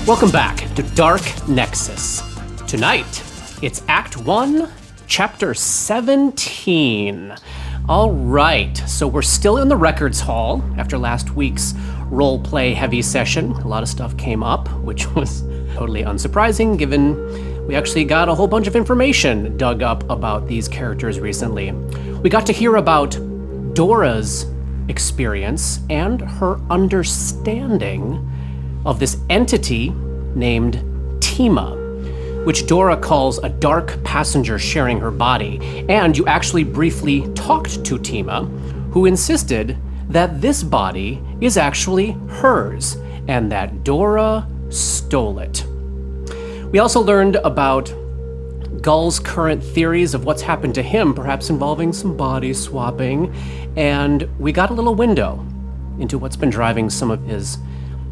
Welcome back to Dark Nexus. Tonight, it's Act 1, Chapter 17. All right, so we're still in the records hall after last week's role-play heavy session. A lot of stuff came up, which was totally unsurprising given we actually got a whole bunch of information dug up about these characters recently. We got to hear about Dora's experience and her understanding of this entity named Tima, which Dora calls a dark passenger sharing her body. And you actually briefly talked to Tima, who insisted that this body is actually hers and that Dora stole it. We also learned about Gull's current theories of what's happened to him, perhaps involving some body swapping, and we got a little window into what's been driving some of his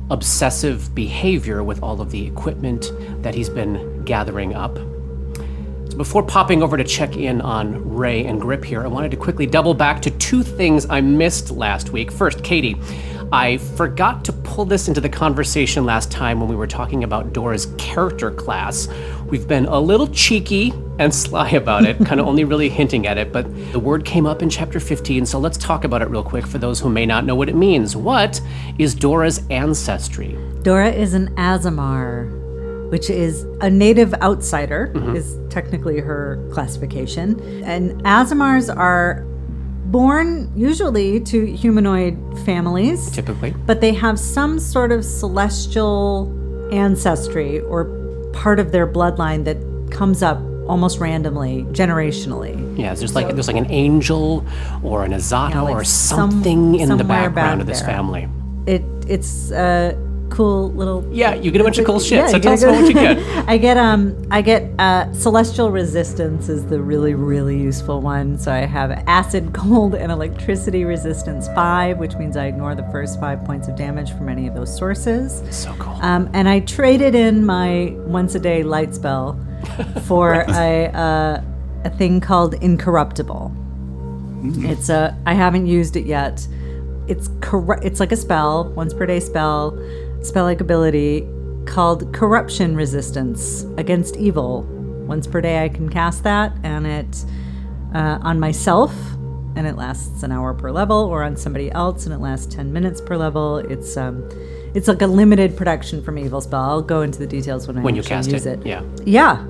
obsessive behavior with all of the equipment that he's been gathering up. So before popping over to check in on Ray and Grip here, I wanted to quickly double back to two things I missed last week. First, Katie, I forgot to pull this into the conversation last time when we were talking about Dora's character class. We've been a little cheeky and sly about it, kind of only really hinting at it, but the word came up in Chapter 15, so let's talk about it real quick for those who may not know what it means. What is Dora's ancestry? Dora is an Aasimar, which is a native outsider, is technically her classification. And Aasimars are born usually to humanoid families. Typically. But they have some sort of celestial ancestry or part of their bloodline that comes up almost randomly, generationally. Yeah, there's like an angel or an Azata or something in the background of this family. It's a cool little... Yeah, you get a bunch of cool shit, yeah, so tell us about what you get. I get celestial resistance is the really, really useful one. So I have acid, cold, and electricity resistance 5, which means I ignore the first 5 points of damage from any of those sources. So cool. And I traded in my once-a-day light spell for a thing called Incorruptible. It's I haven't used it yet. It's like a spell, once per day spell-like ability called Corruption Resistance against Evil. Once per day I can cast that, and it on myself, and it lasts an hour per level, or on somebody else, and it lasts 10 minutes per level. It's like a limited protection from evil spell. I'll go into the details when you cast use it. Yeah.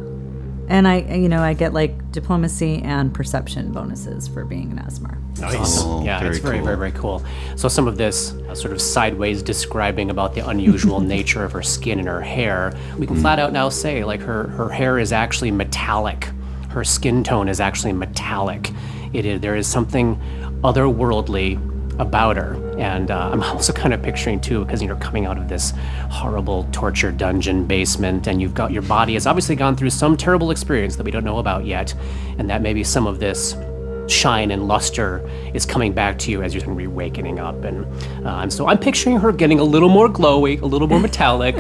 And I get like diplomacy and perception bonuses for being an Aasimar. Nice. Yeah, it's very, very, very cool. So some of this sort of sideways describing about the unusual nature of her skin and her hair, we can flat out now say like her hair is actually metallic. Her skin tone is actually metallic. There is something otherworldly about her. And I'm also kind of picturing too, because you're coming out of this horrible torture dungeon basement, and you've got your body has obviously gone through some terrible experience that we don't know about yet, and that maybe some of this shine and luster is coming back to you as you're reawakening up. And so I'm picturing her getting a little more glowy, a little more metallic.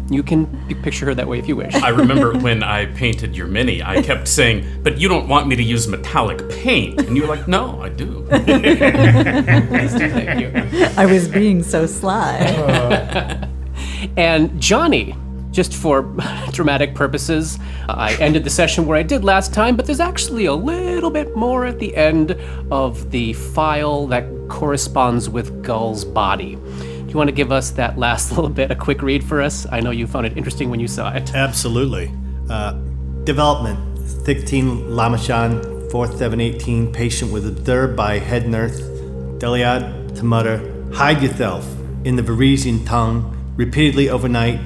You can picture her that way if you wish. I remember when I painted your mini, I kept saying, but you don't want me to use metallic paint. And you were like, no, I do. Thank you. I was being so sly. And Johnny, just for dramatic purposes, I ended the session where I did last time, but there's actually a little bit more at the end of the file that corresponds with Gull's body. Do you want to give us that last little bit, a quick read for us? I know you found it interesting when you saw it. Absolutely. Development, 16 Lamachan, 4718, patient was observed by head nurse Deliad to mutter, hide yourself, in the Varisian tongue, repeatedly overnight,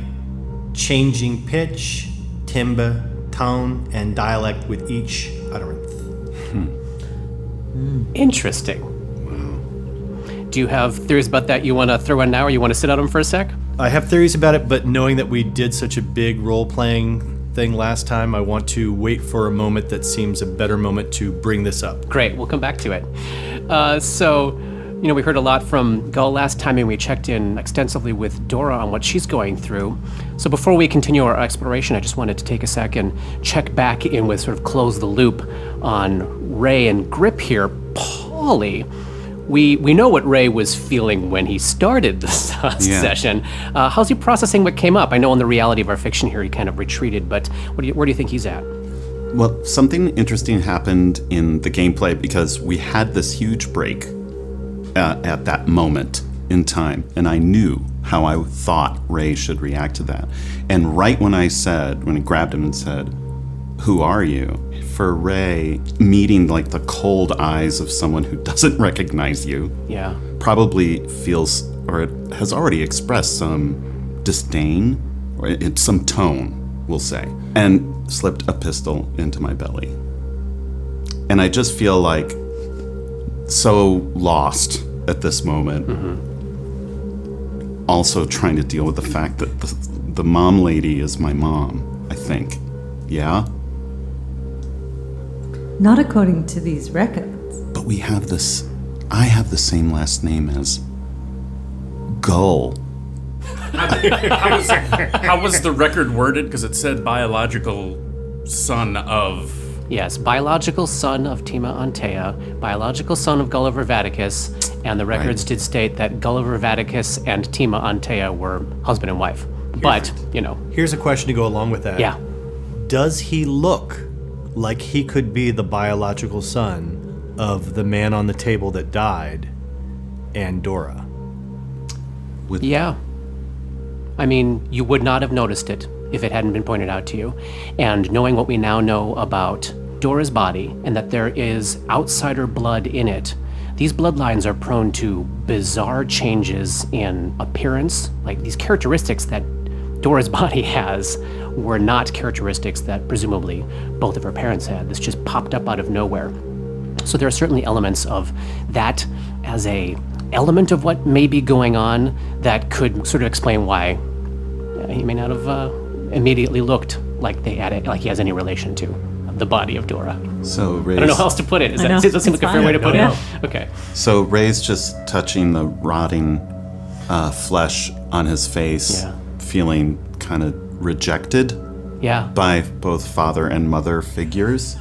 changing pitch, timbre, tone, and dialect with each utterance. Interesting. Do you have theories about that you want to throw in now, or you want to sit on them for a sec? I have theories about it, but knowing that we did such a big role-playing thing last time, I want to wait for a moment that seems a better moment to bring this up. Great, we'll come back to it. So, we heard a lot from Gull last time, and we checked in extensively with Dora on what she's going through. So before we continue our exploration, I just wanted to take a sec and check back in with sort of close the loop on Ray and Grip here. Polly, we know what Ray was feeling when he started the session. How's he processing what came up? I know in the reality of our fiction here, he kind of retreated, but where do you think he's at? Well, something interesting happened in the gameplay because we had this huge break at that moment in time, and I knew how I thought Ray should react to that. And right when I grabbed him and said, "Who are you?" for Ray, meeting like the cold eyes of someone who doesn't recognize you, probably feels, or it has already expressed some disdain, or some tone, we'll say, and slipped a pistol into my belly. And I just feel like so lost at this moment. Also trying to deal with the fact that the mom lady is my mom, I think. Yeah? Not according to these records. But I have the same last name as Gull. How was the record worded? Because it said biological son of... Yes, biological son of Tima Antea, biological son of Gulliver Vaticus, and the records did state that Gulliver Vaticus and Tima Antea were husband and wife. But, Here's a question to go along with that. Yeah. Does he look like he could be the biological son of the man on the table that died and Dora? Yeah. I mean, you would not have noticed it if it hadn't been pointed out to you. And knowing what we now know about Dora's body and that there is outsider blood in it, these bloodlines are prone to bizarre changes in appearance. Like these characteristics that Dora's body has were not characteristics that presumably both of her parents had. This just popped up out of nowhere. So there are certainly elements of that as a element of what may be going on that could sort of explain why he may not have immediately looked like he has any relation to the body of Dora. So Ray's, I don't know how else to put it. Does that seem like a fair way to put it? Okay. So Ray's just touching the rotting flesh on his face, feeling kind of rejected by both father and mother figures,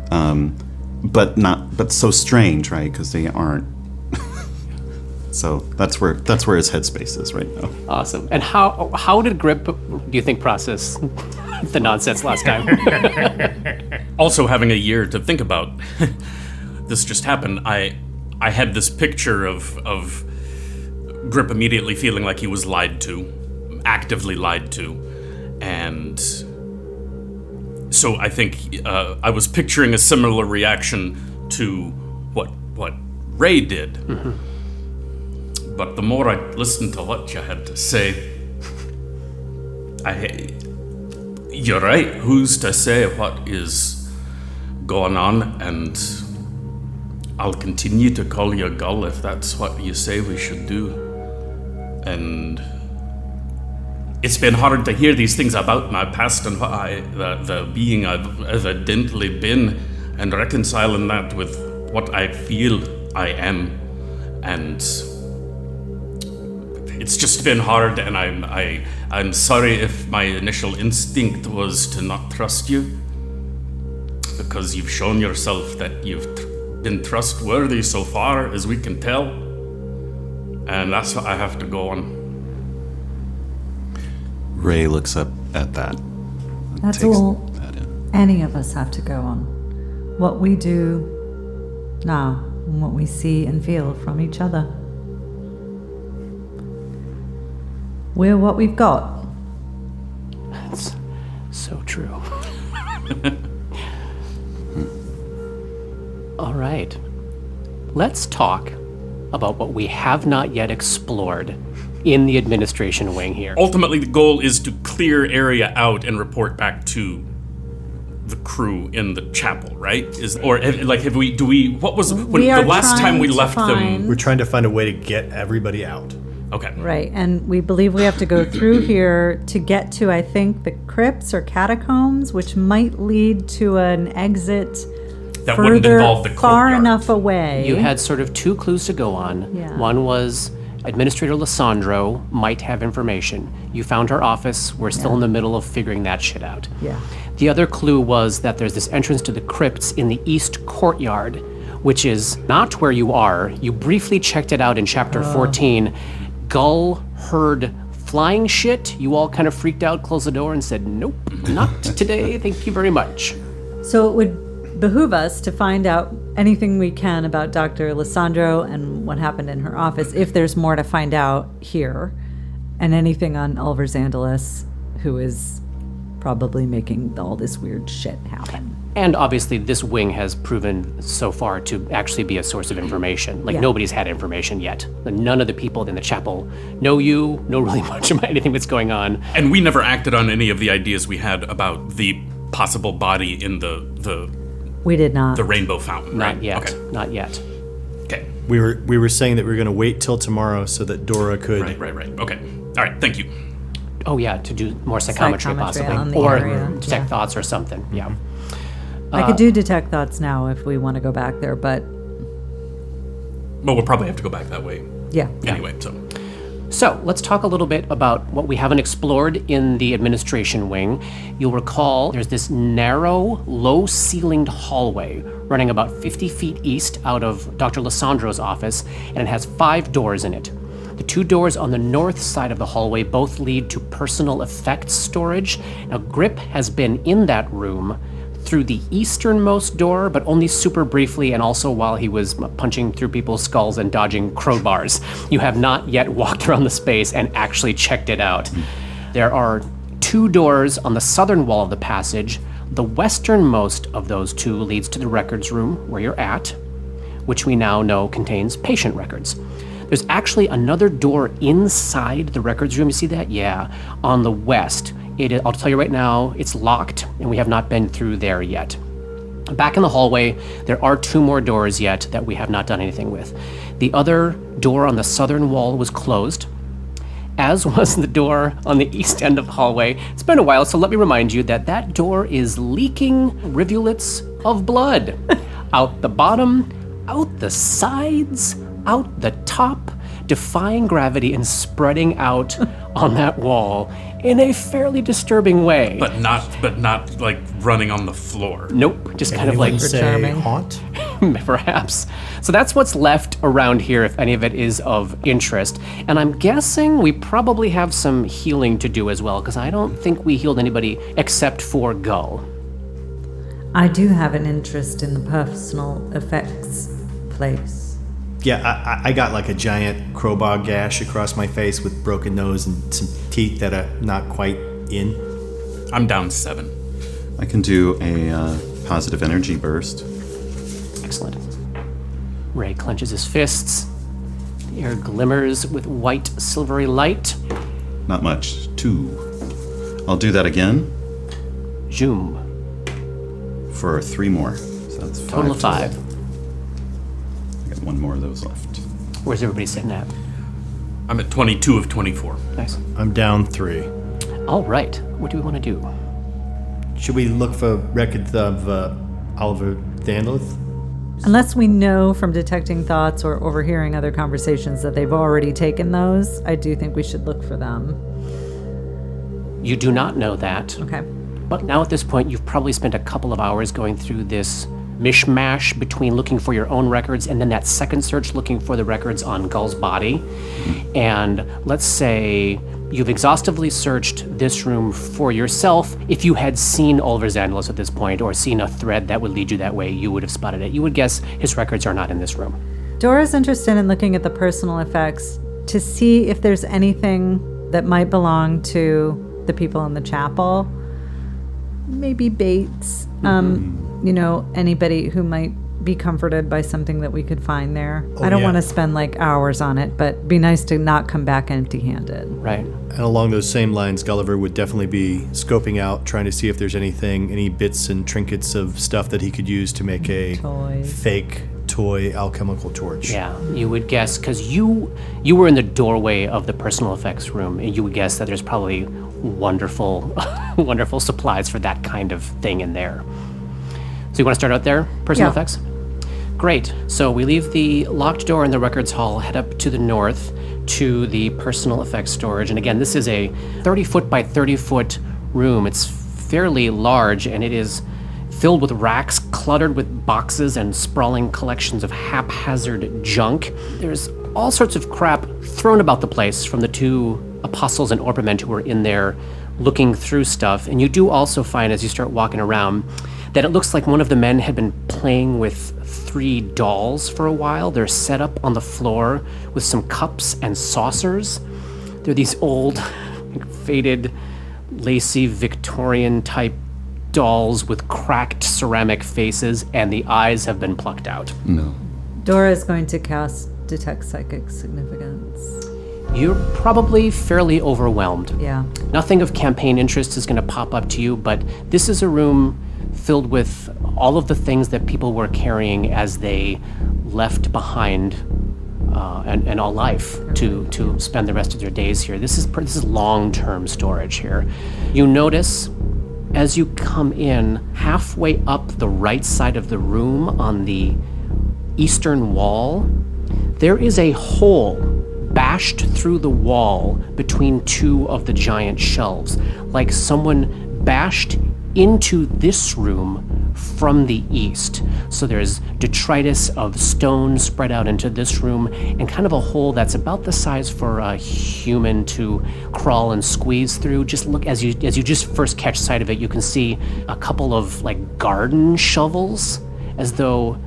but so strange, right? Because they aren't. So that's where his headspace is right now. Awesome. And how did Grip, do you think, process the nonsense last time? Also having a year to think about. This just happened. I had this picture of Grip immediately feeling like he was lied to, actively lied to. And so I think I was picturing a similar reaction to what Ray did. Mm-hmm. But the more I listened to what you had to say, you're right. Who's to say what is going on? And I'll continue to call you Gull if that's what you say we should do. And it's been hard to hear these things about my past and what the being I've evidently been, and reconciling that with what I feel I am. And it's just been hard, and I'm sorry if my initial instinct was to not trust you, because you've shown yourself that you've been trustworthy so far as we can tell, and that's what I have to go on. Ray looks up at that. That's all any of us have to go on. What we do now and what we see and feel from each other. We're what we've got. That's so true. All right. Let's talk about what we have not yet explored in the administration wing here. Ultimately, the goal is to clear area out and report back to the crew in the chapel, right? What was the last time we left them? We're trying to find a way to get everybody out. Okay. Right, and we believe we have to go through here to get to, I think, the crypts or catacombs, which might lead to an exit that wouldn't involve the far courtyard. enough away. You had sort of two clues to go on. Yeah. One was Administrator Lissandro might have information. You found her office. We're still in the middle of figuring that shit out. Yeah. The other clue was that there's this entrance to the crypts in the east courtyard, which is not where you are. You briefly checked it out in chapter 14. Gull heard flying shit. You all kind of freaked out, closed the door, and said, nope, not today. Thank you very much. So it would behoove us to find out anything we can about Dr. Lissandro and what happened in her office, if there's more to find out here, and anything on Oliver Zandalis, who is probably making all this weird shit happen. And obviously, this wing has proven so far to actually be a source of information. Like, Yeah. nobody's had information yet. None of the people in the chapel know you, know really much about anything that's going on. And we never acted on any of the ideas we had about the possible body in the We did not. rainbow fountain, right? Not yet. Okay. Not yet. Okay. We were saying that we were going to wait till tomorrow so that Dora could. Right. Okay. All right. Thank you. Oh, yeah, to do more psychometry, Psychometry on possibly. the Or area, detect yeah. thoughts or something, yeah. I could do detect thoughts now if we want to go back there, but Well, we'll probably have to go back that way yeah. anyway. So. So let's talk a little bit about what we haven't explored in the administration wing. You'll recall there's this narrow, low-ceilinged hallway running about 50 feet east out of Dr. Lissandro's office, and it has 5 doors in it. The 2 doors on the north side of the hallway both lead to personal effects storage. Now, Grip has been in that room through the easternmost door, but only super briefly, and also while he was punching through people's skulls and dodging crowbars. You have not yet walked around the space and actually checked it out. There are 2 doors on the southern wall of the passage. The westernmost of those 2 leads to the records room where you're at, which we now know contains patient records. There's actually another door inside the records room. You see that? Yeah, on the west. I'll tell you right now, it's locked, and we have not been through there yet. Back in the hallway, there are 2 more doors yet that we have not done anything with. The other door on the southern wall was closed, as was the door on the east end of the hallway. It's been a while, so let me remind you that that door is leaking rivulets of blood. Out the bottom, out the sides, out the top, defying gravity and spreading out on that wall in a fairly disturbing way. But not like running on the floor. Nope, just kind of Anyone like say charming. haunt? perhaps. So that's what's left around here, if any of it is of interest. And I'm guessing we probably have some healing to do as well, because I don't think we healed anybody except for Gull. I do have an interest in the personal effects place. Yeah, I got like a giant crowbar gash across my face with broken nose and some teeth that are not quite in. I'm down 7. I can do a positive energy burst. Excellent. Ray clenches his fists. The air glimmers with white, silvery light. Not much. 2. I'll do that again Zoom. for 3 more. So that's 5. Total of 5. I got 1 more of those left. Where's everybody sitting at? I'm at 22 of 24. Nice. I'm down 3. All right. What do we want to do? Should we look for records of Oliver Dandleth? Unless we know from detecting thoughts or overhearing other conversations that they've already taken those, I do think we should look for them. You do not know that. Okay. But now at this point, you've probably spent a couple of hours going through this mishmash between looking for your own records and then that second search looking for the records on Gull's body. And let's say you've exhaustively searched this room for yourself. If you had seen Oliver Zandalos at this point or seen a thread that would lead you that way, you would have spotted it. You would guess his records are not in this room. Dora's interested in looking at the personal effects to see if there's anything that might belong to the people in the chapel. Maybe Bates. Anybody who might be comforted by something that we could find there. I don't yeah. want to spend like hours on it, but be nice to not come back empty-handed. Right. And along those same lines, Gulliver would definitely be scoping out, trying to see if there's any bits and trinkets of stuff that he could use to make a Toys. fake toy alchemical torch. Yeah, you would guess, because you were in the doorway of the personal effects room, and you would guess that there's probably wonderful, wonderful supplies for that kind of thing in there. So you want to start out there, personal Yeah. effects? Great. So we leave the locked door in the records hall, head up to the north to the personal effects storage. And again, this is a 30-foot by 30-foot room. It's fairly large, and it is filled with racks cluttered with boxes and sprawling collections of haphazard junk. There's all sorts of crap thrown about the place from the two apostles and orpiment who were in there looking through stuff. And you do also find, as you start walking around, that it looks like one of the men had been playing with 3 dolls for a while. They're set up on the floor with some cups and saucers. They're these old, faded, lacy, Victorian-type dolls with cracked ceramic faces, and the eyes have been plucked out. No. Dora is going to cast Detect Psychic Significance. You're probably fairly overwhelmed. Yeah. Nothing of campaign interest is going to pop up to you, but this is a room filled with all of the things that people were carrying as they left behind and all life to spend the rest of their days here. This is long-term storage here. You notice as you come in, halfway up the right side of the room on the eastern wall, there is a hole bashed through the wall between 2 of the giant shelves, like someone bashed into this room from the east. So there's detritus of stone spread out into this room, and kind of a hole that's about the size for a human to crawl and squeeze through. Just look, as you just first catch sight of it, you can see a couple of like garden shovels, as though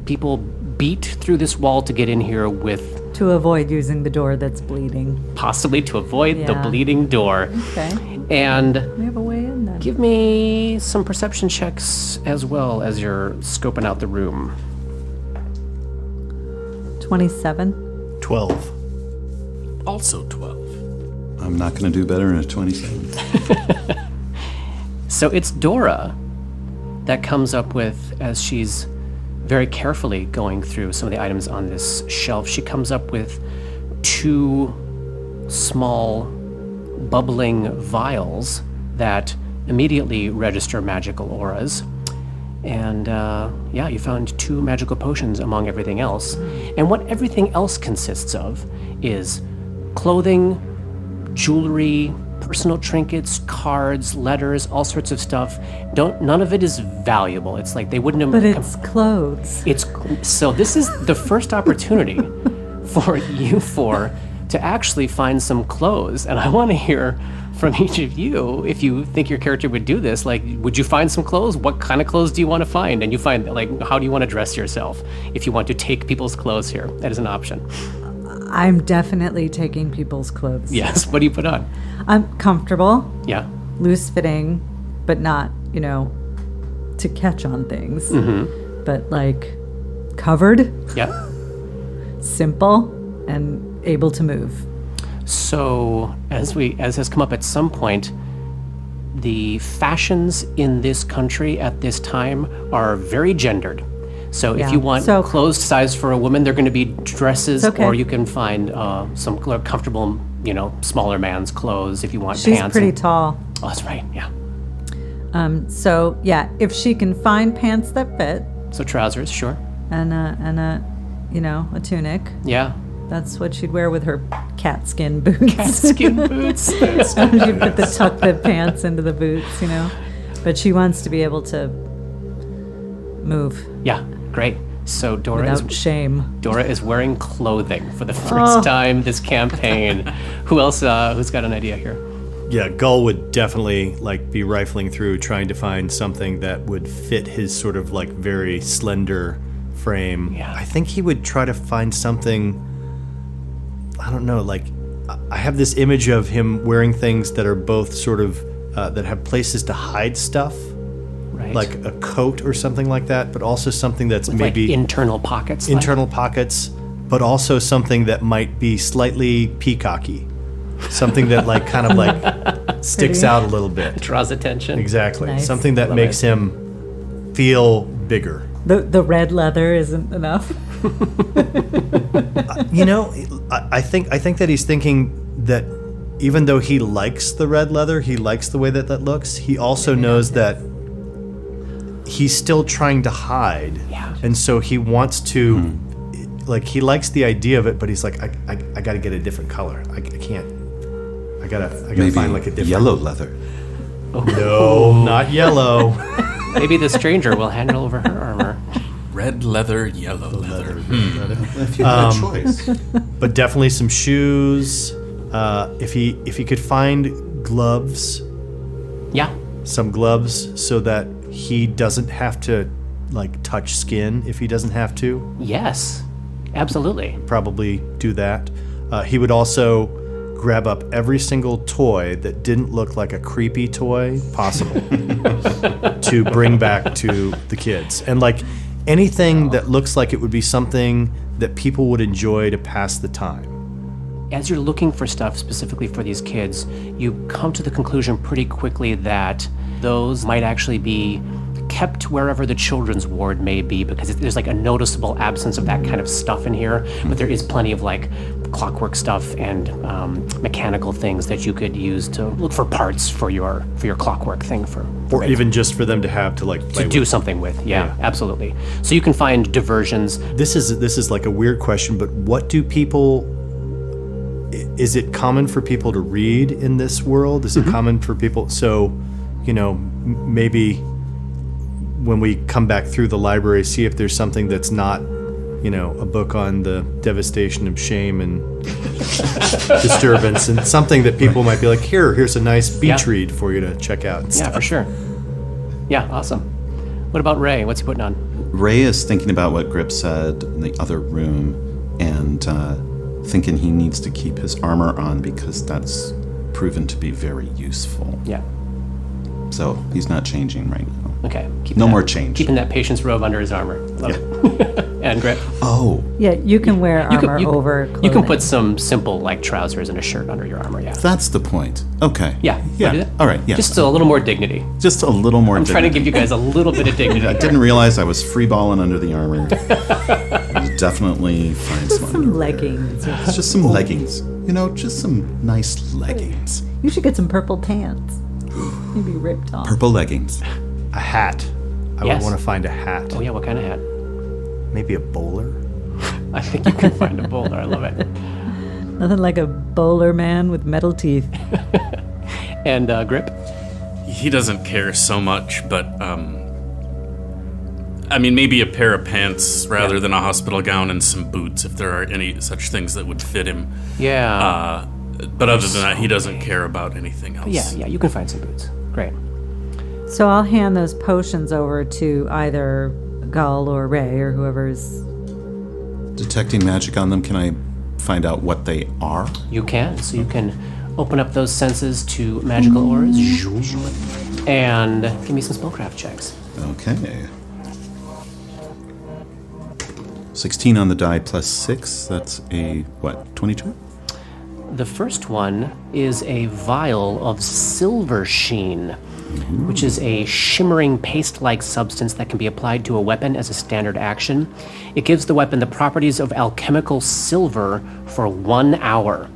people beat through this wall to get in here with... To avoid using the door that's bleeding. Possibly to avoid the bleeding door. Okay. And We have a way in then. give me some perception checks as well as you're scoping out the room. 27. 12. Also 12. I'm not going to do better in a 27. So it's Dora that comes up with, as she's very carefully going through some of the items on this shelf, she comes up with 2 small bubbling vials that immediately register magical auras. And you found 2 magical potions among everything else. And what everything else consists of is clothing, jewelry, personal trinkets, cards, letters, all sorts of stuff. None of it is valuable. It's like they wouldn't have... But it's clothes. So this is the first opportunity for you to actually find some clothes. And I want to hear from each of you, if you think your character would do this, like, would you find some clothes? What kind of clothes do you want to find? And you find, like, how do you want to dress yourself if you want to take people's clothes here? That is an option. I'm definitely taking people's clothes. Yes, what do you put on? I'm comfortable, Yeah. loose fitting, but not, to catch on things. Mm-hmm. But like covered, Yeah. simple, and able to move. So, as has come up at some point, the fashions in this country at this time are very gendered. So if Yeah. you want So- closed size for a woman, they're going to be dresses, It's okay. or you can find some comfortable, smaller man's clothes if you want She's pants. pretty tall. Oh, that's right, yeah. So yeah, if she can find pants that fit So trousers, sure. and a tunic, Yeah. that's what she'd wear with her cat skin boots. Skin boots. She'd put the tuck the pants into the boots, But she wants to be able to move Yeah, great. So Dora without shame. is wearing clothing for the first time this campaign. Who else? Who's got an idea here? Yeah, Gull would definitely be rifling through trying to find something that would fit his sort of very slender frame. Yeah. I think he would try to find something, I don't know, I have this image of him wearing things that are both sort of that have places to hide stuff. Right. Like a coat or something like that, but also something that's With, maybe internal pockets. internal pockets, but also something that might be slightly peacocky. Something that kind of sticks Pretty. out a little bit. Draws attention. Exactly. Nice. Something that Love makes it. him feel bigger. The red leather isn't enough. I think that he's thinking that even though he likes the red leather, he likes the way that looks, he also knows that he's still trying to hide. Yeah. And so he wants to, he likes the idea of it, but he's like, I got to get a different color. I can't. I gotta Maybe find a different yellow leather. No, not yellow. Maybe the stranger will hand over her armor. Red leather, yellow leather. If you had a choice. But definitely some shoes. If he could find gloves, Yeah. some gloves, so that he doesn't have to like touch skin if he doesn't have to. Yes. Absolutely. Probably do that. He would also grab up every single toy that didn't look like a creepy toy possible to bring back to the kids. And like anything that looks like it would be something that people would enjoy to pass the time. As you're looking for stuff specifically for these kids, you come to the conclusion pretty quickly that those might actually be kept wherever the children's ward may be, because there's like a noticeable absence of that kind of stuff in here, but there is plenty of like clockwork stuff and mechanical things that you could use to look for parts for your clockwork thing for Or Ray even just for them to have to like play to with. do something with. Yeah, absolutely. So you can find diversions. This is like a weird question, but what do people? Is it common for people to read in this world? Is it common for people? So, maybe when we come back through the library, see if there's something that's not, a book on the devastation of shame and disturbance, and something that people might be like, here's a nice beach read for you to check out. And Yeah, stuff. for sure. Yeah, awesome. What about Ray? What's he putting on? Ray is thinking about what Grip said in the other room and thinking he needs to keep his armor on because that's proven to be very useful. Yeah. So he's not changing right now. Okay. No more change. Keeping that patient's robe under his armor. Love it. And Grip. Oh, Yeah, you can wear armor over clothing. You can put some simple like trousers and a shirt under your armor. Yeah. that's the point. Okay. Yeah. Yeah. Wanna do that? All right. Yeah. Just a little more dignity. Just a little more. I'm trying to give you guys a little bit of dignity. I didn't realize I was freeballing under the armor. I'll definitely find some some underwear. leggings. It's just some leggings. Just some nice leggings. You should get some purple pants. You'd be ripped off. Purple leggings. A hat. I Yes. would want to find a hat. Oh yeah, what kind of hat? Maybe a bowler. I think you can find a bowler. I love it. Nothing like a bowler man with metal teeth. And Grip. He doesn't care so much, but maybe a pair of pants rather than a hospital gown and some boots, if there are any such things that would fit him. Yeah. But other than that, he doesn't care about anything else. Yeah. You can find some boots. Great. So I'll hand those potions over to either Gull or Ray or whoever's. Detecting magic on them. Can I find out what they are? You can. So you can open up those senses to magical auras. And give me some spellcraft checks. Okay. 16 on the die plus 6. That's a, 22? The first one is a vial of silver sheen, which is a shimmering paste-like substance that can be applied to a weapon as a standard action. It gives the weapon the properties of alchemical silver for 1 hour,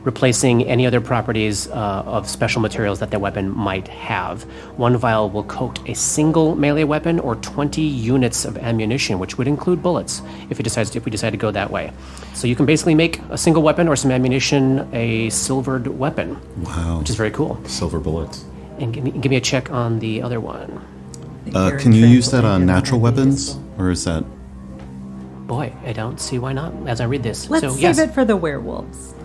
replacing any other properties of special materials that the weapon might have. One vial will coat a single melee weapon or 20 units of ammunition, which would include bullets if we decide to go that way. So you can basically make a single weapon or some ammunition a silvered weapon, Wow. which is very cool. Silver bullets. And give me a check on the other one. Can you use that on natural weapons? Or is that... Boy, I don't see why not as I read this. Let's so, save yes. it for the werewolves.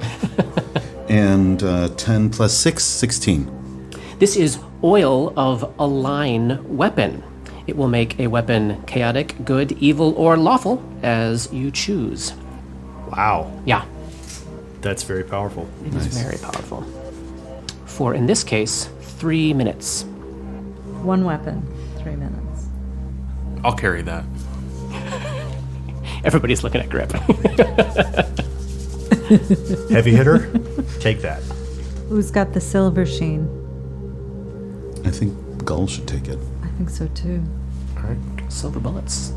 And 10 plus 6, 16. This is oil of a line weapon. It will make a weapon chaotic, good, evil, or lawful as you choose. Wow. Yeah, That's very powerful. it is very powerful. For, in this case, 3 minutes. One weapon, 3 minutes. I'll carry that. Everybody's looking at Grip. Heavy hitter? Take that. Who's got the silver sheen? I think Gull should take it. I think so too. Silver bullets.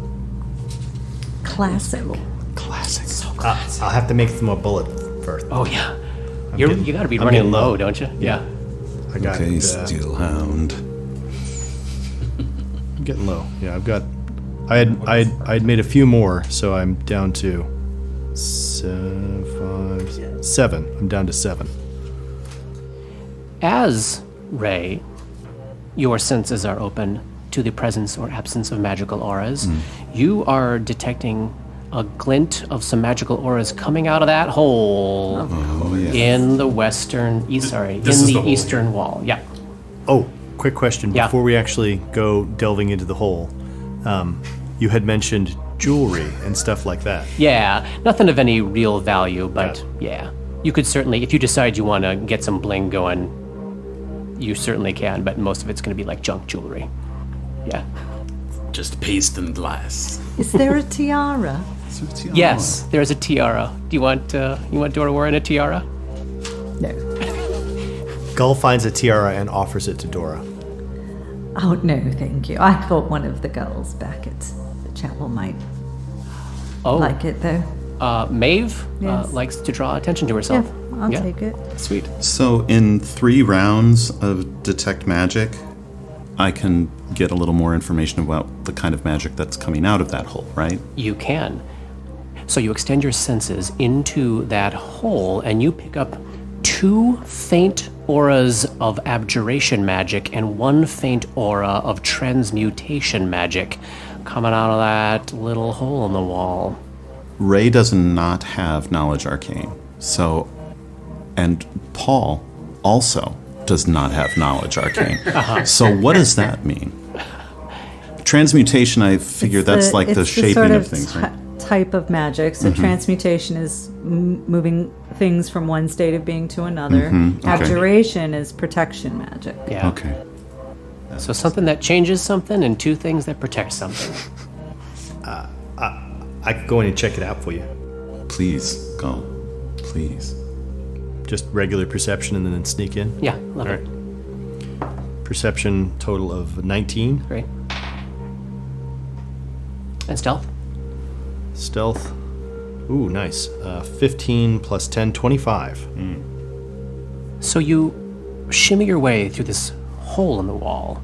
Classic. Classic. I'll have to make some more bullets first. Oh, yeah. getting- You gotta be I'm running getting low, low. don't you? Yeah. I got Okay, Steelhound. I'm getting low. Yeah, I'd made a few more, so I'm down to 7. I'm down to 7. As Ray, your senses are open to the presence or absence of magical auras, you are detecting a glint of some magical auras coming out of that hole in the eastern wall. Yeah. Oh, quick question. Yeah. Before we actually go delving into the hole, you had mentioned jewelry and stuff like that. Yeah, nothing of any real value, but yeah. You could certainly, if you decide you want to get some bling going, you certainly can, but most of it's going to be like junk jewelry. Yeah. Just paste and glass. Is there a tiara? Yes, there is a tiara. Do you want Dora wearing a tiara? No. Gull finds a tiara and offers it to Dora. Oh, no, thank you. I thought one of the girls back at the chapel might like it, though. Maeve Yes. likes to draw attention to herself. Yeah, I'll take it. Sweet. So in 3 rounds of Detect Magic, I can get a little more information about the kind of magic that's coming out of that hole, right? You can. So you extend your senses into that hole, and you pick up 2 faint auras of abjuration magic and 1 faint aura of transmutation magic coming out of that little hole in the wall. Ray does not have Knowledge Arcane, and Paul also does not have Knowledge Arcane. So what does that mean? Transmutation, I figure that's like the shaping sort of things, right? Type of magic. So transmutation is moving things from one state of being to another. Okay. Abjuration is protection magic. Yeah. Okay. So something that changes something and 2 things that protect something. I could go in and check it out for you. Please, go. Please. Just regular perception and then sneak in. Yeah, love it. Perception total of 19. Great. And stealth? Stealth. Ooh, nice. 15 plus 10, 25. So you shimmy your way through this hole in the wall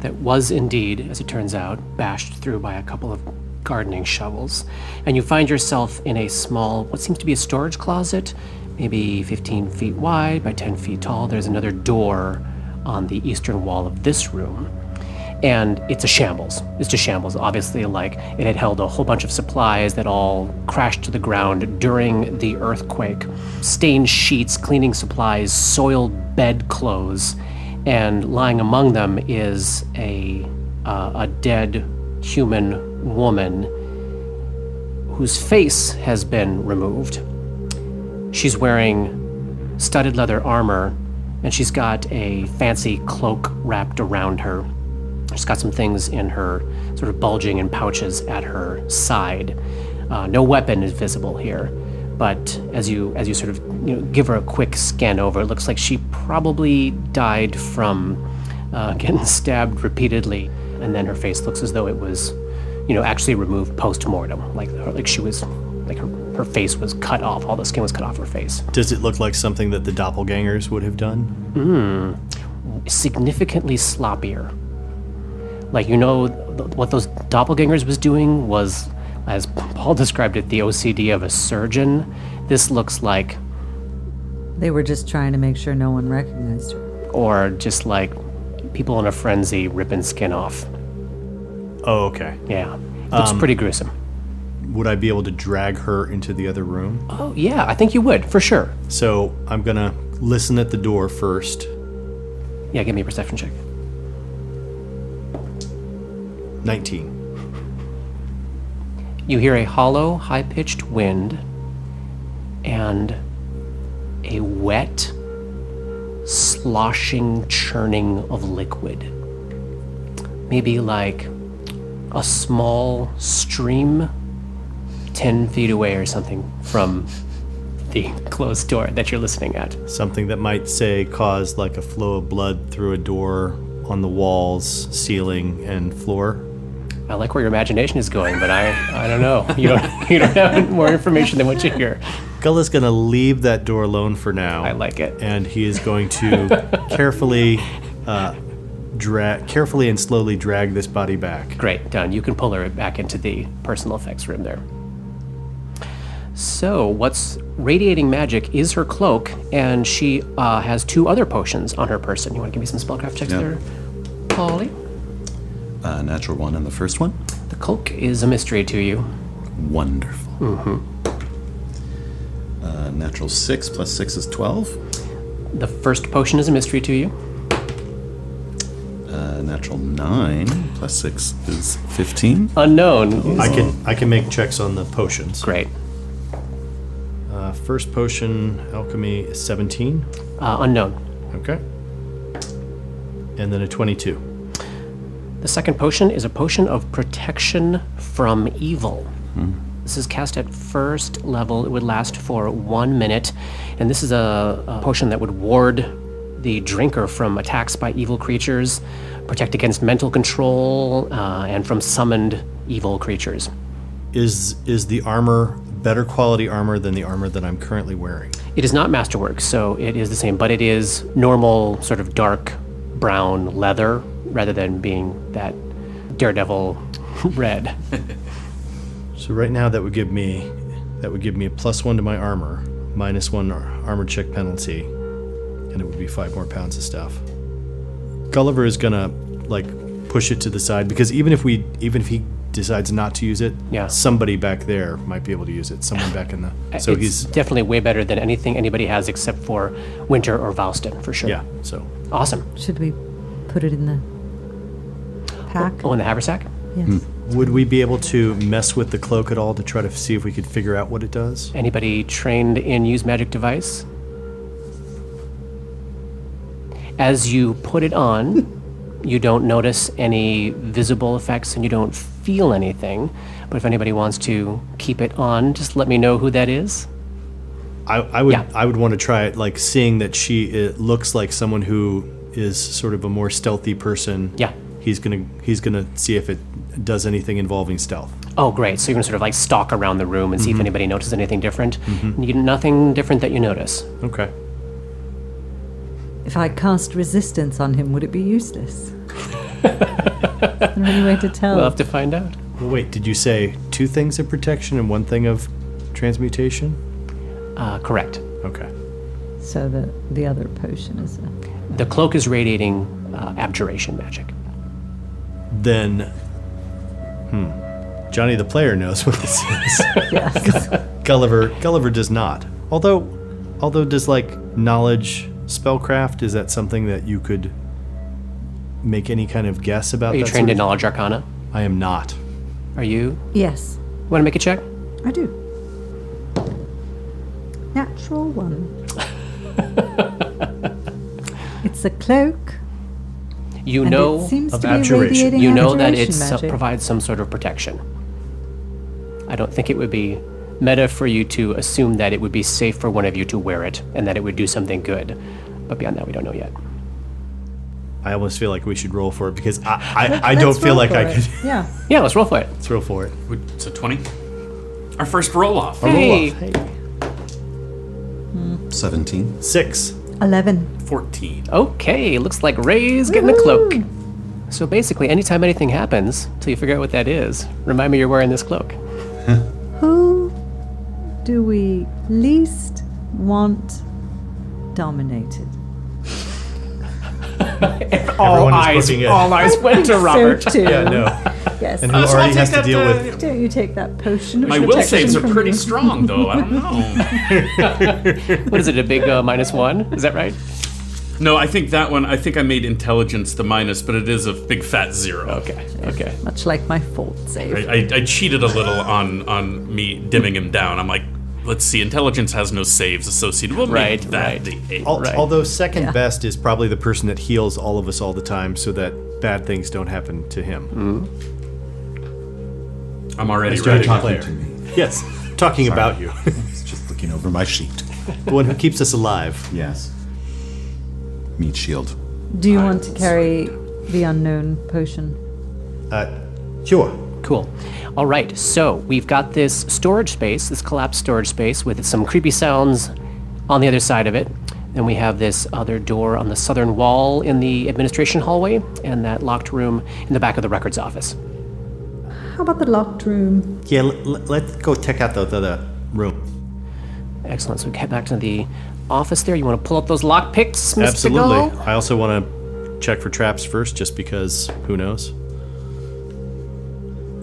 that was indeed, as it turns out, bashed through by a couple of gardening shovels. And you find yourself in a small, what seems to be a storage closet, maybe 15 feet wide by 10 feet tall. There's another door on the eastern wall of this room. And it's a shambles. It's just shambles. Obviously, like, it had held a whole bunch of supplies that all crashed to the ground during the earthquake. Stained sheets, cleaning supplies, soiled bedclothes, and lying among them is a dead human woman whose face has been removed. She's wearing studded leather armor, and she's got a fancy cloak wrapped around her. She's got some things in her, sort of bulging in pouches at her side. No weapon is visible here, but as you sort of give her a quick scan over, it looks like she probably died from getting stabbed repeatedly, and then her face looks as though it was, actually removed post-mortem, like she was, like her face was cut off, all the skin was cut off her face. Does it look like something that the doppelgangers would have done? Significantly sloppier. Like, what those doppelgangers was doing was, as Paul described it, the OCD of a surgeon. This looks like... They were just trying to make sure no one recognized her. Or just like people in a frenzy ripping skin off. Oh, okay. Yeah. Looks pretty gruesome. Would I be able to drag her into the other room? Oh, yeah, I think you would, for sure. So I'm going to listen at the door first. Yeah, give me a perception check. 19. You hear a hollow, high-pitched wind and a wet, sloshing churning of liquid. Maybe like a small stream 10 feet away or something from the closed door that you're listening at. Something that might, say, cause like a flow of blood through a door on the walls, ceiling, and floor. I like where your imagination is going, but I don't know. You don't have more information than what you hear. Gull is going to leave that door alone for now. I like it. And he is going to carefully and slowly drag this body back. Great, done. You can pull her back into the personal effects room there. So what's radiating magic is her cloak, and she has 2 other potions on her person. You want to give me some spellcraft checks there, Polly? Natural 1 on the first one. The cloak is a mystery to you. Wonderful. Natural 6 plus 6 is 12. The first potion is a mystery to you. Natural 9 plus 6 is 15. Unknown. I can make checks on the potions. Great. First potion, alchemy, is 17. Unknown. Okay. And then a 22. The second potion is a potion of protection from evil. This is cast at first level. It would last for 1 minute. And this is a potion that would ward the drinker from attacks by evil creatures, protect against mental control, and from summoned evil creatures. Is the armor better quality armor than the armor that I'm currently wearing? It is not masterwork, so it is the same, but it is normal sort of dark brown leather rather than being that daredevil red. So right now that would give me a +1 to my armor, -1 armor check penalty, and it would be 5 more pounds of stuff. Gulliver is gonna push it to the side because even if he decides not to use it, Yeah. somebody back there might be able to use it. Someone back in the so It's he's definitely way better than anything anybody has except for Winter or Valston, for sure. yeah. So Awesome. Should we put it in the pack? Oh, in the haversack? Yes. would we be able to mess with the cloak at all to try to see if we could figure out what it does? Anybody trained in use magic device? As you put it on, you don't notice any visible effects and you don't feel anything. But if anybody wants to keep it on, just let me know who that is. I would Yeah. I would want to try it, seeing that it looks like someone who is sort of a more stealthy person. Yeah. He's gonna see if it does anything involving stealth. Oh, great. So you're going to sort of stalk around the room and see if anybody notices anything different. Nothing different that you notice. Okay. If I cast resistance on him, would it be useless? Is there any way to tell? We'll have to find out. Well, wait, did you say 2 things of protection and 1 thing of transmutation? Correct. Okay. So the other potion is The cloak is radiating abjuration magic. Then, Johnny the player knows what this is. yes. Gulliver does not. Although does knowledge spellcraft, is that something that you could make any kind of guess about? Are you that trained sort in of- knowledge arcana? I am not. Are you? Yes, Want to make a check? I do. Natural 1. It's a cloak. You And know it seems of to be abjuration. radiating you know that abjuration it magic. provides some sort of protection. I don't think it would be meta for you to assume that it would be safe for one of you to wear it and that it would do something good. But beyond that, we don't know yet. I almost feel like we should roll for it because I don't feel like I could. Yeah. Yeah, let's roll for it. Let's roll for it. It's a 20. Our first roll off. Hey. 17. 6. 11. 14. Okay, looks like Ray's getting a cloak. So basically, anytime anything happens, till you figure out what that is, remind me you're wearing this cloak. Who do we least want dominated? Everyone is booking it. all eyes went to Robert. So too. Yeah, no. Yes. And who already has to deal with. Don't you take that potion of My will protection saves are from pretty me. strong, though. I don't know. What is it, a big -1? Is that right? No, I think that one, I made intelligence the minus, but it is a big fat 0. Okay. Much like my fault save. I cheated a little on me dimming him down. I'm like, let's see, intelligence has no saves associated. We'll make Right, that right. the 8. Right. Although second Yeah. best is probably the person that heals all of us all the time so that bad things don't happen to him. I'm already Johnny ready. talking to me. Yes, talking about you. It's just looking over my sheet. The one who keeps us alive. Yes. Meat shield. Do you want to carry the unknown potion? Sure. Cool. All right, so we've got this storage space, this collapsed storage space with some creepy sounds on the other side of it. Then we have this other door on the southern wall in the administration hallway, and that locked room in the back of the records office. How about the locked room? Yeah, let's go check out the other room. Excellent. So we head back to the office there. You want to pull up those lockpicks, Mr. Absolutely. Gull? I also want to check for traps first, just because who knows.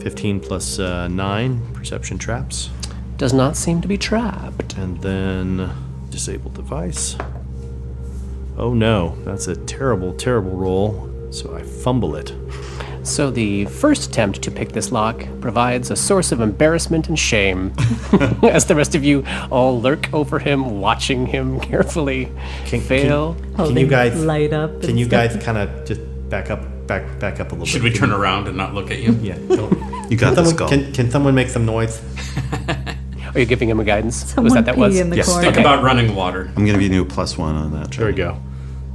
15 plus 9, perception traps. Does not seem to be trapped. And then disable device. Oh no, that's a terrible, terrible roll. So I fumble it. So the first attempt to pick this lock provides a source of embarrassment and shame as the rest of you all lurk over him, watching him carefully fail. Can you guys light up? Can you guys kind of just back up a little bit? Should we turn around and not look at you? Yeah. don't- You got the skull. Can someone make some noise? Are you giving him a guidance? Someone Was that pee was? in the Yes. corner. Think about running water. I'm gonna give you a +1 on that. There we go.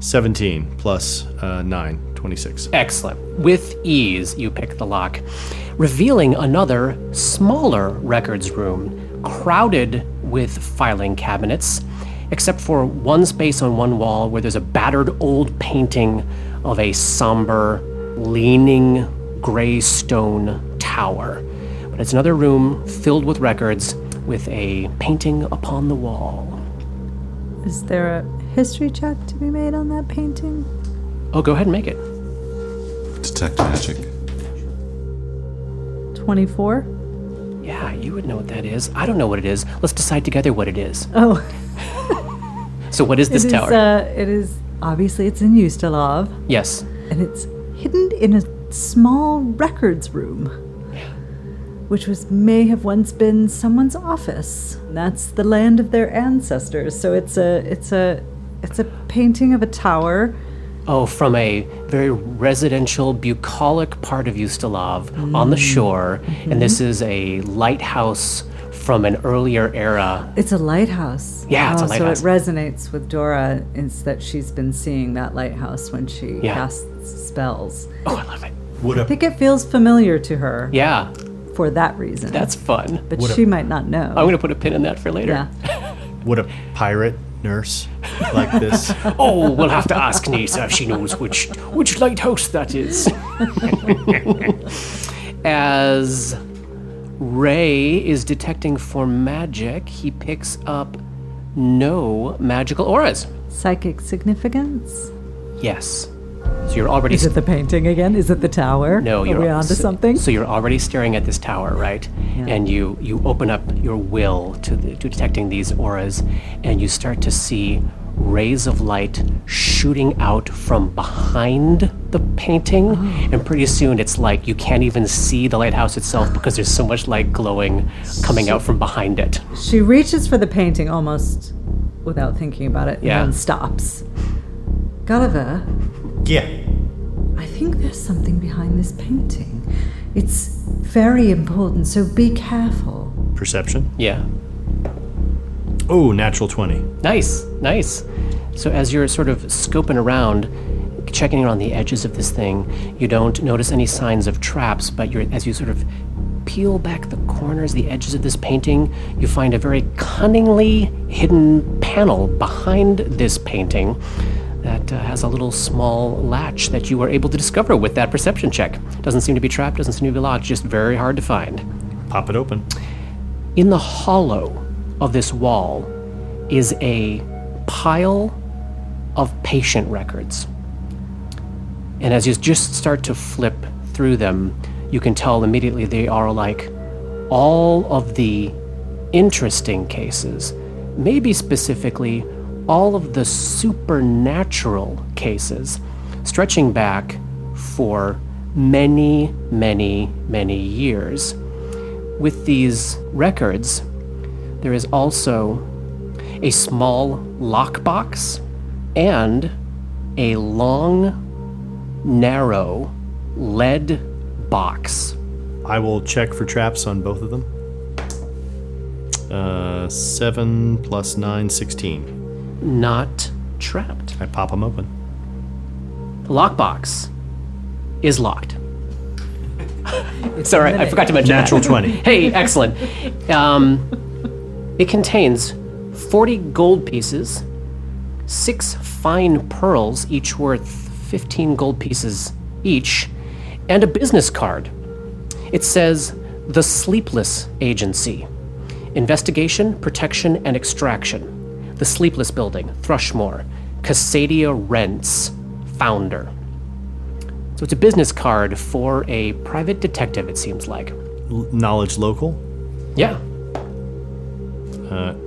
17 plus 9, 26. Excellent. With ease, you pick the lock, revealing another smaller records room, crowded with filing cabinets, except for one space on one wall where there's a battered old painting of a somber, leaning gray stone tower. But it's another room filled with records with a painting upon the wall. Is there a history check to be made on that painting? Oh, go ahead and make it. Detect magic. 24? Yeah, you would know what that is. I don't know what it is. Let's decide together what it is. Oh, So what is this it is, tower? it is, obviously it's in Ustalov, Yes. and it's hidden in a small records room, which may have once been someone's office. That's the land of their ancestors. So it's a painting of a tower. Oh, from a very residential, bucolic part of Ustalov on the shore. And this is a lighthouse from an earlier era. It's a lighthouse. Yeah, it's a lighthouse. So it resonates with Dora. Is that she's been seeing that lighthouse when she casts spells. Oh, I love it. I think it feels familiar to her Yeah, for that reason. that's fun. but she might not know. I'm going to put a pin in that for later. Yeah. Would a pirate nurse like this? Oh, we'll have to ask Nisa if she knows which lighthouse that is. As Ray is detecting for magic, he picks up no magical auras. Psychic significance? Yes. So you're already... Is it the painting again? Is it the tower? No, you're Are we onto something? So you're already staring at this tower, right? Yeah. And you open up your will to detecting these auras, and you start to see rays of light shooting out from behind the painting. Oh. And pretty soon it's like you can't even see the lighthouse itself because there's so much light glowing coming out from behind it. She reaches for the painting almost without thinking about it Yeah. and then stops. Gulliver, Yeah. I think there's something behind this painting. It's very important, so be careful. Perception. Yeah. Oh, natural 20. Nice, nice. So as you're sort of scoping around, checking on the edges of this thing, you don't notice any signs of traps, but as you sort of peel back the corners, the edges of this painting, you find a very cunningly hidden panel behind this painting that has a little small latch that you were able to discover with that perception check. Doesn't seem to be trapped, doesn't seem to be locked, just very hard to find. Pop it open. In the hollow of this wall is a pile of patient records. And as you just start to flip through them, you can tell immediately they are like all of the interesting cases, maybe specifically all of the supernatural cases, stretching back for many, many, many years. With these records, there is also a small lockbox and a long, narrow lead box. I will check for traps on both of them. 7 plus 9, 16. Not trapped. I pop them open. The lockbox is locked. Sorry, I forgot to mention Natural that. 20. Hey, excellent. It contains 40 gold pieces, 6 fine pearls, each worth 15 gold pieces each, and a business card. It says, The Sleepless Agency. Investigation, Protection, and Extraction. The Sleepless Building, Thrushmore. Cassadia Rents, Founder. So it's a business card for a private detective, it seems like. Knowledge local. Yeah.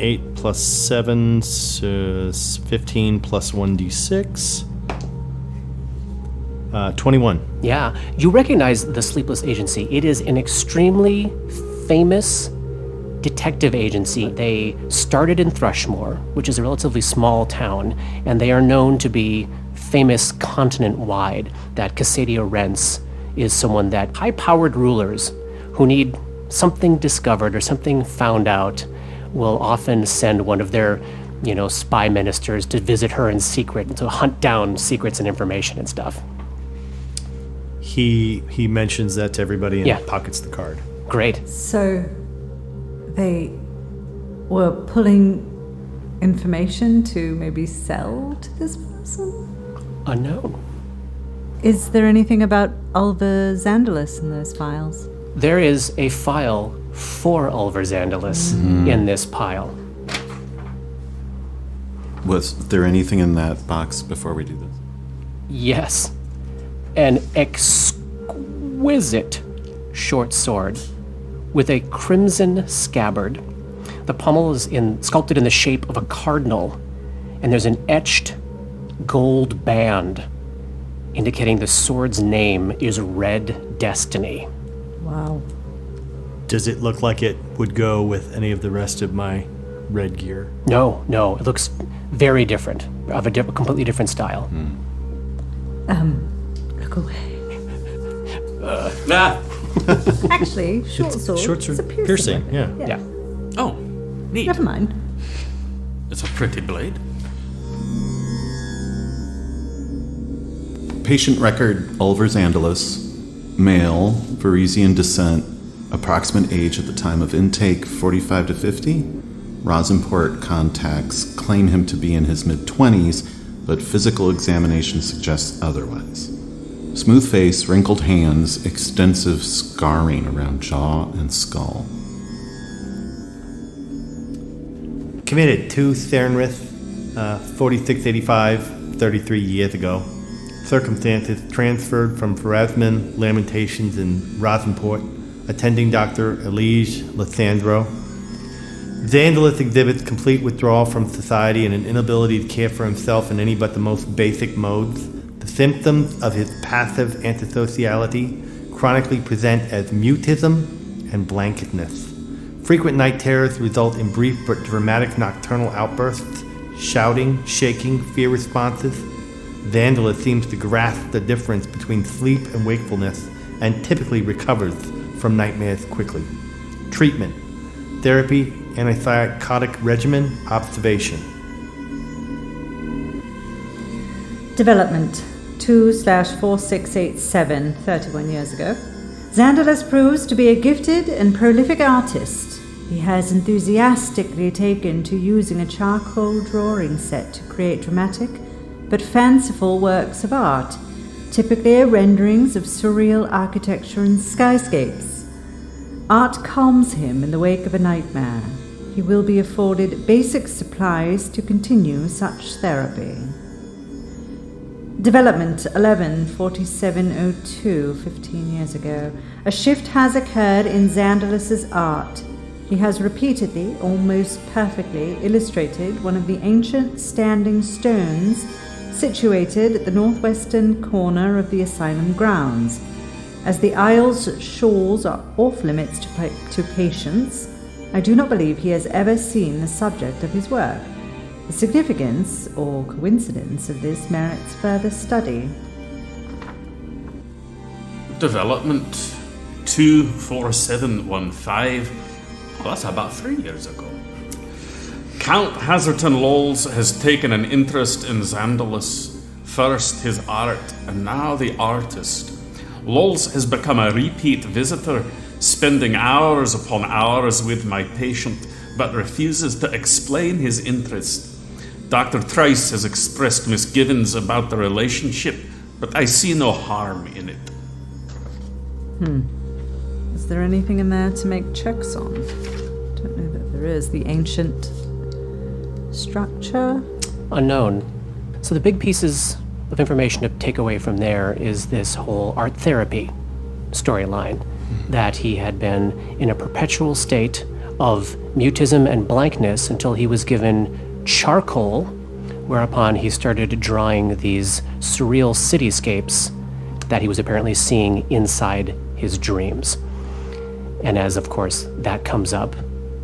8 plus 7 is 15 plus 1d6. 21. Yeah. You recognize the Sleepless Agency. It is an extremely famous detective agency. They started in Thrushmore, which is a relatively small town, and they are known to be famous continent-wide. That Cassadia Rents is someone that high-powered rulers who need something discovered or something found out will often send one of their, spy ministers to visit her in secret and to hunt down secrets and information and stuff. He mentions that to everybody and Yeah. pockets the card. Great. So they were pulling information to maybe sell to this person? Unknown. Is there anything about Ulva Xandalis in those files? There is a file for Ulver Xandalis in this pile. Was there anything in that box before we do this? Yes. An exquisite short sword with a crimson scabbard. The pommel is sculpted in the shape of a cardinal, and there's an etched gold band indicating the sword's name is Red Destiny. Wow. Does it look like it would go with any of the rest of my red gear? No, it looks very different, of a completely different style. Look away. Ah! Actually, short sword. Short is sword a piercing, weapon. yeah. Yeah. Oh, neat. Never mind. It's a pretty blade. Patient record, Ulver Xandalis, male, Varisian descent, approximate age at the time of intake, 45 to 50. Rosenport contacts claim him to be in his mid-20s, but physical examination suggests otherwise. Smooth face, wrinkled hands, extensive scarring around jaw and skull. Committed to Thernrith, 4685, 33 years ago. Circumstances transferred from Pharasman Lamentations in Rosenport, attending Dr. Elige Lissandro. Xandalis exhibits complete withdrawal from society and an inability to care for himself in any but the most basic modes. The symptoms of his passive antisociality chronically present as mutism and blanketness. Frequent night terrors result in brief but dramatic nocturnal outbursts, shouting, shaking, fear responses. Xandalis seems to grasp the difference between sleep and wakefulness and typically recovers from nightmares quickly. Treatment: therapy, antipsychotic regimen, observation. Development 2/4687, 31 years ago. Xandalis proves to be a gifted and prolific artist. He has enthusiastically taken to using a charcoal drawing set to create dramatic but fanciful works of art, typically renderings of surreal architecture and skyscapes. Art calms him in the wake of a nightmare. He will be afforded basic supplies to continue such therapy. Development 114702, 15 years ago. A shift has occurred in Xandalis' art. He has repeatedly, almost perfectly, illustrated one of the ancient standing stones situated at the northwestern corner of the asylum grounds. As the Isle's shores are off-limits to patients, I do not believe he has ever seen the subject of his work. The significance or coincidence of this merits further study. Development 24715. Well, that's about 3 years ago. Count Hazerton Lowles has taken an interest in Xandalis. First his art, and now the artist. Lowles has become a repeat visitor, spending hours upon hours with my patient, but refuses to explain his interest. Dr. Trice has expressed misgivings about the relationship, but I see no harm in it. Is there anything in there to make checks on? Don't know that there is. The ancient structure? Unknown. So the big pieces of information to take away from there is this whole art therapy storyline, that he had been in a perpetual state of mutism and blankness until he was given charcoal, whereupon he started drawing these surreal cityscapes that he was apparently seeing inside his dreams. And as, of course, that comes up,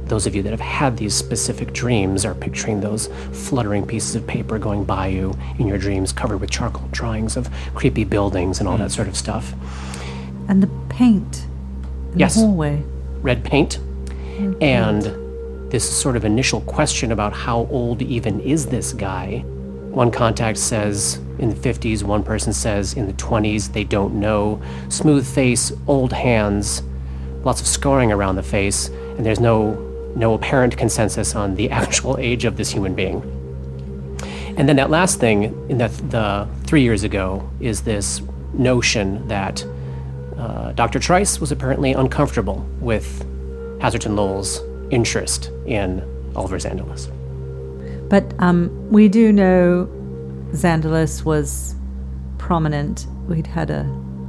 those of you that have had these specific dreams are picturing those fluttering pieces of paper going by you in your dreams, covered with charcoal drawings of creepy buildings and all that sort of stuff. And the paint in Yes. the hallway. Red paint. And this sort of initial question about how old even is this guy. One contact says in the 50s, one person says in the 20s, they don't know. Smooth face, old hands, lots of scarring around the face, and there's no apparent consensus on the actual age of this human being. And then that last thing, in the 3 years ago, is this notion that Dr. Trice was apparently uncomfortable with Hazerton Lowell's interest in Oliver Zandalus. But we do know Zandalus was prominent. We'd had a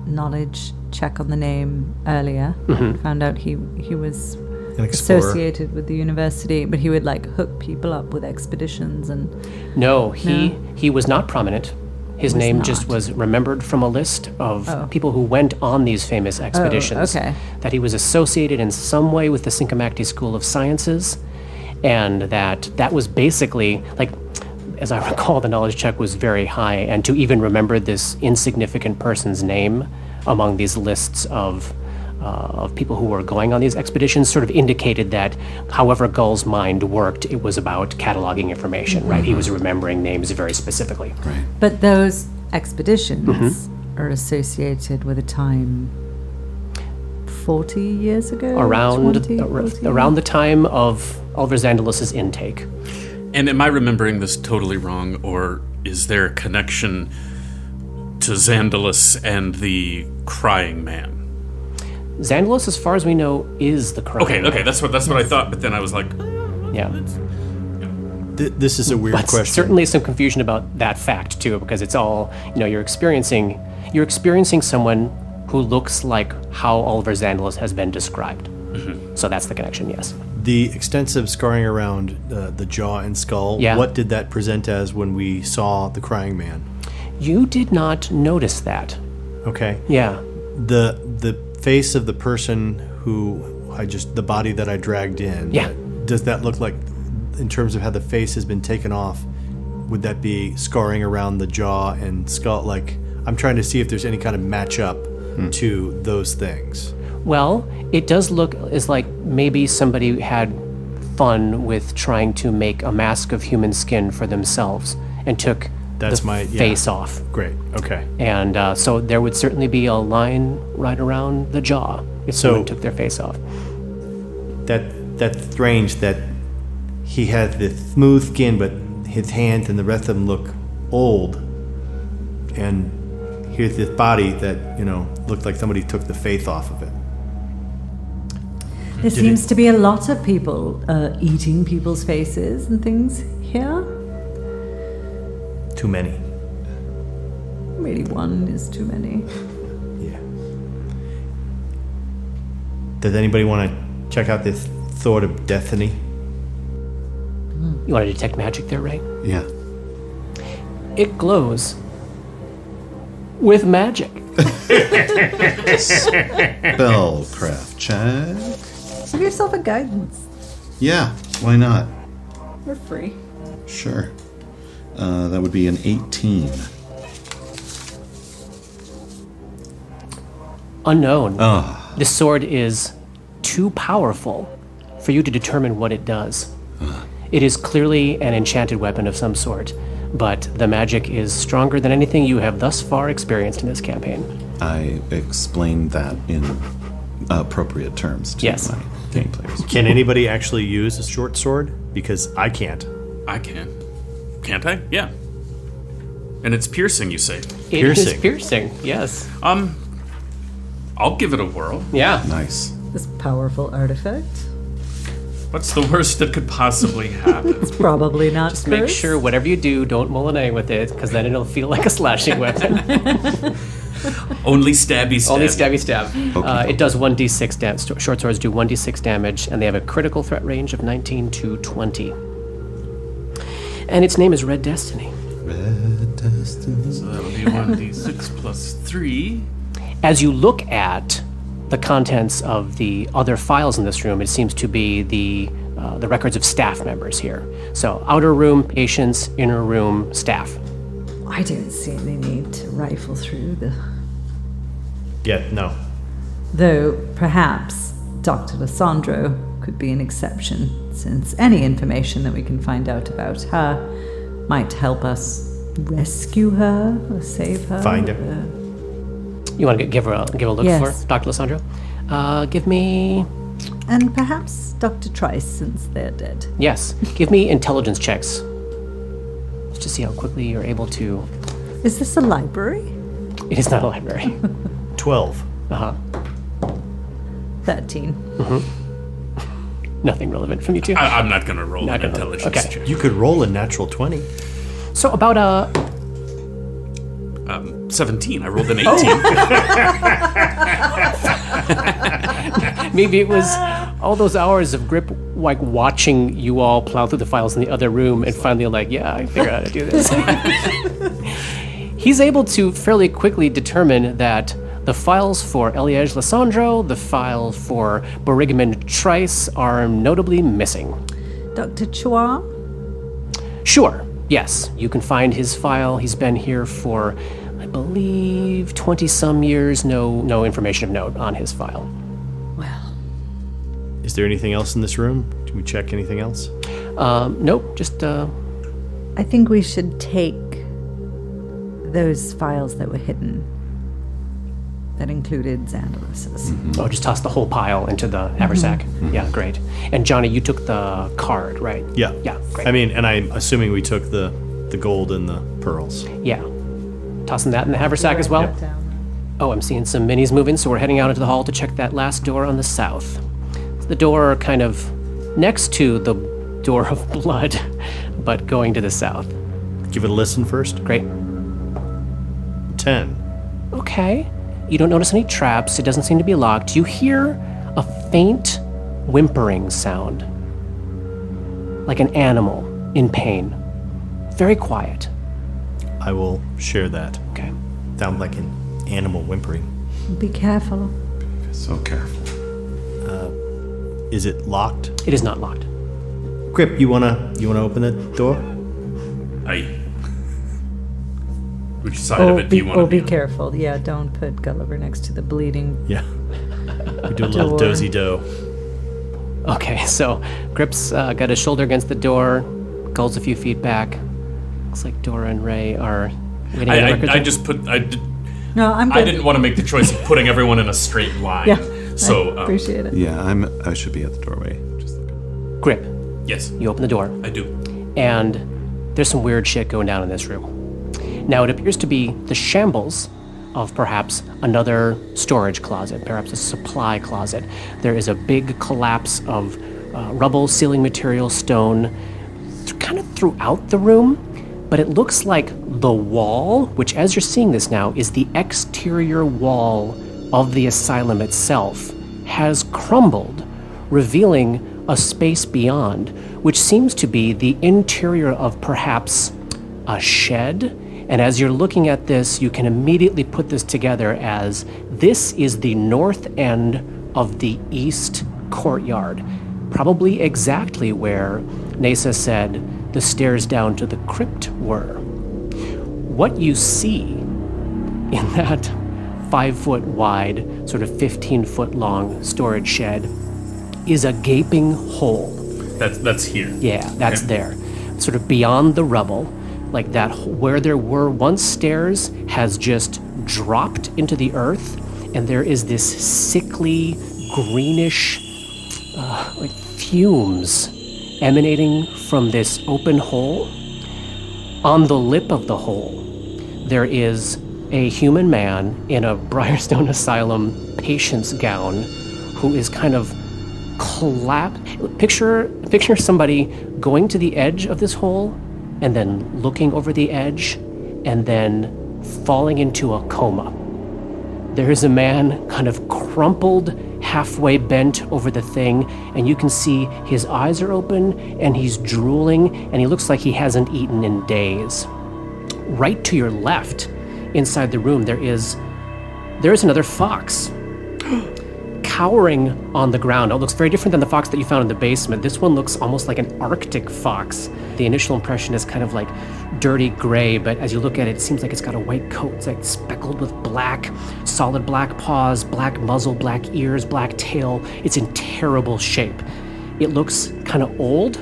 knowledge check on the name earlier. Found out he was An explorer. associated with the university, but he would like hook people up with expeditions and No, he was not prominent. His name not. just was remembered from a list of people who went on these famous expeditions. okay. That he was associated in some way with the Cinquemacti School of Sciences, and that was basically, like, as I recall, the knowledge check was very high, and to even remember this insignificant person's name among these lists of people who were going on these expeditions sort of indicated that however Gull's mind worked, it was about cataloging information, right? He was remembering names very specifically. Right. but those expeditions are associated with a time 40 years ago? Around 20, 40? around the time of Oliver Zandalus's intake. And am I remembering this totally wrong, or is there a connection to Zandalus and the Crying Man? Zandalus, as far as we know, is the crying. Okay, that's what I thought. But then I was like, Yeah. This is a weird But question. certainly some confusion about that fact too, because it's all, you're experiencing someone who looks like how Oliver Zandalus has been described. So that's the connection, yes. The extensive scarring around the jaw and skull, Yeah. what did that present as when we saw the Crying Man? You did not notice that. Okay. Yeah. The face of the person who the body that I dragged in, Yeah. does that look like, in terms of how the face has been taken off, would that be scarring around the jaw and skull? Like, I'm trying to see if there's any kind of match-up to those things. Well, it does look as like maybe somebody had fun with trying to make a mask of human skin for themselves and took the face off. Great, okay. And so there would certainly be a line right around the jaw if someone took their face off. That's strange that he has this smooth skin, but his hands and the rest of them look old. And here's this body that, looked like somebody took the face off of it. There seems to be a lot of people eating people's faces and things here. Too many. Really, one is too many. Yeah. Does anybody want to check out this Sword of Destiny? You want to detect magic there, Ray? Yeah. It glows with magic. Spellcraft check. Give yourself a guidance. Yeah, why not? We're free. Sure. That would be an 18. Unknown. Oh. This sword is too powerful for you to determine what it does. It is clearly an enchanted weapon of some sort, but the magic is stronger than anything you have thus far experienced in this campaign. I explained that in appropriate terms to Yes. my game players. Can anybody actually use a short sword? Because I can't. I can. Can't I? Yeah. And it's piercing, you say? It is Piercing. piercing, yes. I'll give it a whirl. Yeah. Nice. This powerful artifact. What's the worst that could possibly happen? Probably not. Just make sure whatever you do, don't Molinet with it, because then it'll feel like a slashing weapon. Only stabby stab. Only stabby stab. It does 1d6 damage. Short swords do 1d6 damage, and they have a critical threat range of 19 to 20. And its name is Red Destiny. Red Destiny. So that would be 1d6 plus 3. As you look at the contents of the other files in this room, it seems to be the records of staff members here. So outer room, patients, inner room, staff. I don't see any need to rifle through the... Yeah, no. Though, perhaps, Dr. Lissandro could be an exception, since any information that we can find out about her might help us rescue her or save her. Find her. You want to give a look Yes. for Dr. Lissandro? Give me... And perhaps Dr. Trice, since they're dead. Yes, give me intelligence checks. Let's just see how quickly you're able to... Is this a library? It is not a library. 12. 13. Nothing relevant from you two. I'm not going to roll Not an gonna roll. intelligence Okay. check. You could roll a natural 20. So about 17. I rolled an 18. maybe it was all those hours of Grip like watching you all plow through the files in the other room and finally like, yeah, I figured out how to do this. He's able to fairly quickly determine that the files for Eliege Lissandro, the file for Borigmund Trice are notably missing. Dr. Chua? Sure, yes, you can find his file. He's been here for, I believe, 20-some years. No information of note on his file. Well, Is there anything else in this room? Can we check anything else? Nope, just, I think we should take those files that were hidden. That included Xandalus's. just toss the whole pile into the haversack. Yeah, great. And Johnny, you took the card, right? Yeah. Yeah, great. I mean, and I'm assuming we took the gold and the pearls. Yeah. Tossing that in the haversack as well? Oh, I'm seeing some minis moving, so we're heading out into the hall to check that last door on the south. It's the door kind of next to the door of blood, but going to the south. Give it a listen first. Great. 10. Okay. You don't notice any traps. It doesn't seem to be locked. You hear a faint whimpering sound, like an animal in pain. Very quiet. I will share that. Okay. Sound like an animal whimpering. Be careful. So careful. Is it locked? It is not locked. Grip, you wanna open the door? Which side of it do you want to be be on? careful. Yeah, don't put Gulliver next to the bleeding. Yeah. We do a little Door. dozy-do. Okay, so Grip's got his shoulder against the door, Gull's a few feet back. Looks like Dora and Ray are waiting on the record. I just put... No, I'm good. I didn't want to make the choice of putting everyone in a straight line. Yeah, So, I appreciate it. Yeah, I should be at the doorway. Just looking. Grip, yes, you open the door, I do. and there's some weird shit going down in this room. Now, it appears to be the shambles of perhaps another storage closet, perhaps a supply closet. There is a big collapse of rubble, ceiling material, stone, kind of throughout the room, but it looks like the wall, which as you're seeing this now, is the exterior wall of the asylum itself, has crumbled, revealing a space beyond, which seems to be the interior of perhaps a shed. And as you're looking at this, you can immediately put this together as this is the north end of the east courtyard, probably exactly where Nasa said the stairs down to the crypt were. What you see in that 5-foot wide, sort of 15-foot long storage shed is a gaping hole. That's here. Yeah, that's Okay. there. Sort of beyond the rubble, like that, where there were once stairs has just dropped into the earth, and there is this sickly, greenish, like fumes emanating from this open hole. On the lip of the hole, there is a human man in a Briarstone Asylum patient's gown who is kind of Picture somebody going to the edge of this hole and then looking over the edge and then falling into a coma. There is a man kind of crumpled, halfway bent over the thing, and you can see his eyes are open and he's drooling and he looks like he hasn't eaten in days. Right to your left, inside the room, there is another fox. Cowering on the ground. It looks very different than the fox that you found in the basement. This one looks almost like an Arctic fox. The initial impression is kind of like dirty gray, but as you look at it, it seems like it's got a white coat. It's like speckled with black, solid black paws, black muzzle, black ears, black tail. It's in terrible shape. It looks kind of old,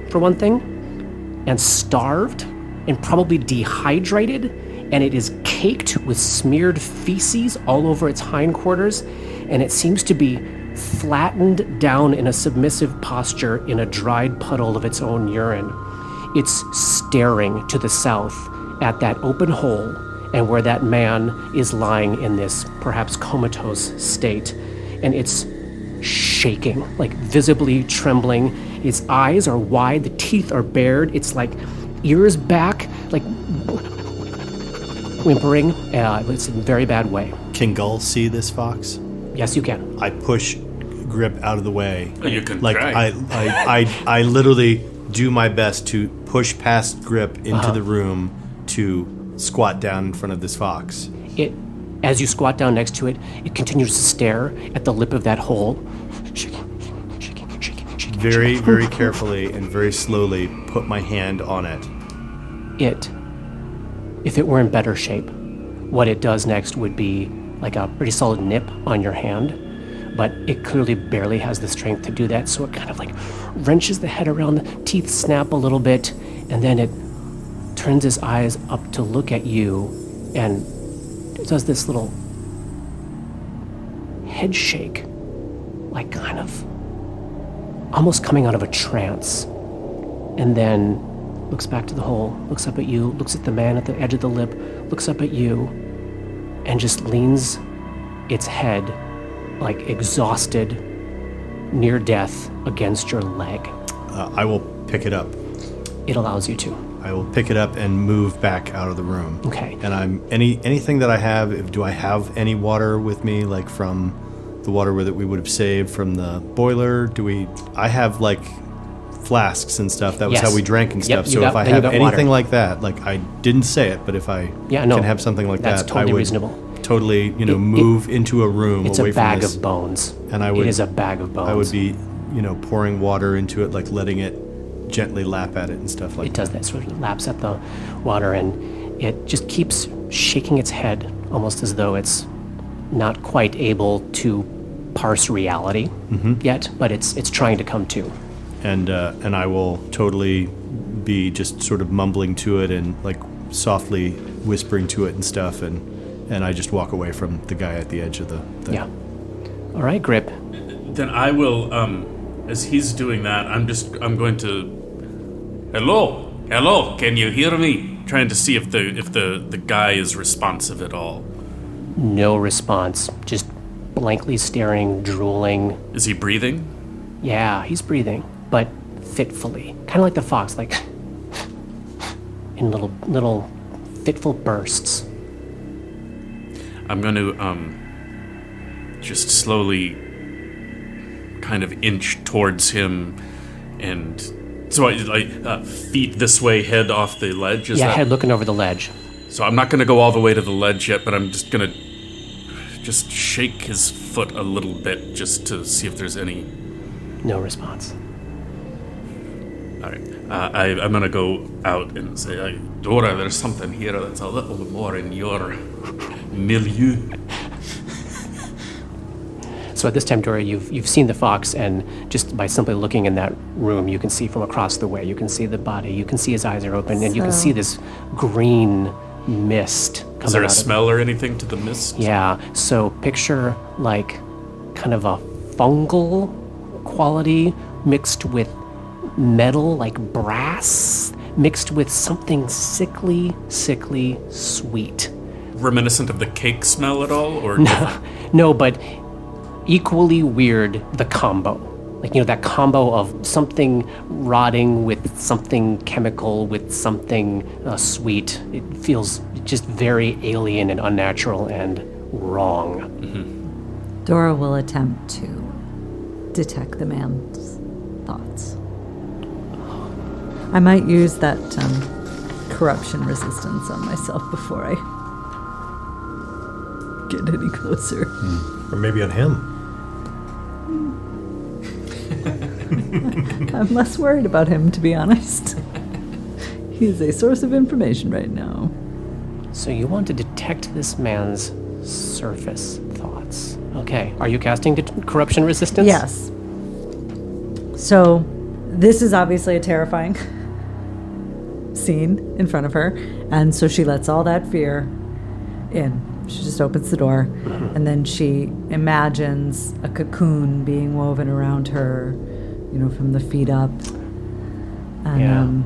for one thing, and starved, and probably dehydrated, and it is caked with smeared feces all over its hindquarters, and it seems to be flattened down in a submissive posture in a dried puddle of its own urine. It's staring to the south at that open hole and where that man is lying in this perhaps comatose state, and it's shaking, like visibly trembling. Its eyes are wide, the teeth are bared, it's like ears back, like whimpering. It's in a very bad way. Can Gull see this fox? Yes, you can. I push Grip out of the way. You can like try. I literally do my best to push past Grip into the room to squat down in front of this fox. As you squat down next to it, it continues to stare at the lip of that hole. Shaking. Very, very carefully and very slowly put my hand on it. If it were in better shape, what it does next would be like a pretty solid nip on your hand, but it clearly barely has the strength to do that, so it kind of like wrenches the head around, the teeth snap a little bit, and then it turns its eyes up to look at you and does this little head shake, like kind of almost coming out of a trance, and then looks back to the hole, looks up at you, looks at the man at the edge of the lip, looks up at you, and just leans its head, like exhausted, near death, against your leg. I will pick it up. It allows you to. I will pick it up and move back out of the room. Okay. And anything that I have, do I have any water with me, like from the water that we would have saved from the boiler? I have like flasks and stuff. That was Yes. how we drank and Yep, stuff. you So got- if I then you have got anything water. like that, like I didn't say it, but if I Yeah, no, can have something like that's that, totally I would reasonable. totally, move into a room It's away a from bag this. of bones. And I would- It is a bag of bones. I would be, pouring water into it, like letting it gently lap at it and stuff like It does that, sort of laps at the water, and it just keeps shaking its head, almost as though it's not quite able to parse reality yet, but it's trying to come to. And I will totally be just sort of mumbling to it and like softly whispering to it and stuff, and I just walk away from the guy at the edge of the thing. Yeah. All right, Grip. Then I will, as he's doing that, I'm going to, hello, can you hear me? Trying to see if the guy is responsive at all. No response. Just blankly staring, drooling. Is he breathing? Yeah, he's breathing, but fitfully. Kind of like the fox, like in little fitful bursts. I'm going to just slowly kind of inch towards him, and so I feet this way, head off the ledge. Head looking over the ledge. So I'm not going to go all the way to the ledge yet, but I'm just going to just shake his foot a little bit just to see if there's any. No response. All right. I'm going to go out and say, Dora, there's something here that's a little more in your milieu. So at this time, Dora, you've seen the fox, and just by simply looking in that room, you can see from across the way. You can see the body. You can see his eyes are open, and you can see this green mist coming Is there a out of- smell or anything to the mist? Yeah. So picture like kind of a fungal quality mixed with metal, like brass, mixed with something sickly sweet. Reminiscent of the cake smell at all? Or No, but equally weird, the combo. Like, that combo of something rotting with something chemical with something sweet. It feels just very alien and unnatural and wrong. Dora will attempt to detect the man's thoughts. I might use that corruption resistance on myself before I get any closer. Or maybe on him. I'm less worried about him, to be honest. He's a source of information right now. So you want to detect this man's surface thoughts. Okay. Are you casting corruption resistance? Yes. So, this is obviously a terrifying scene in front of her, and so she lets all that fear in. She just opens the door, and then she imagines a cocoon being woven around her, from the feet up, and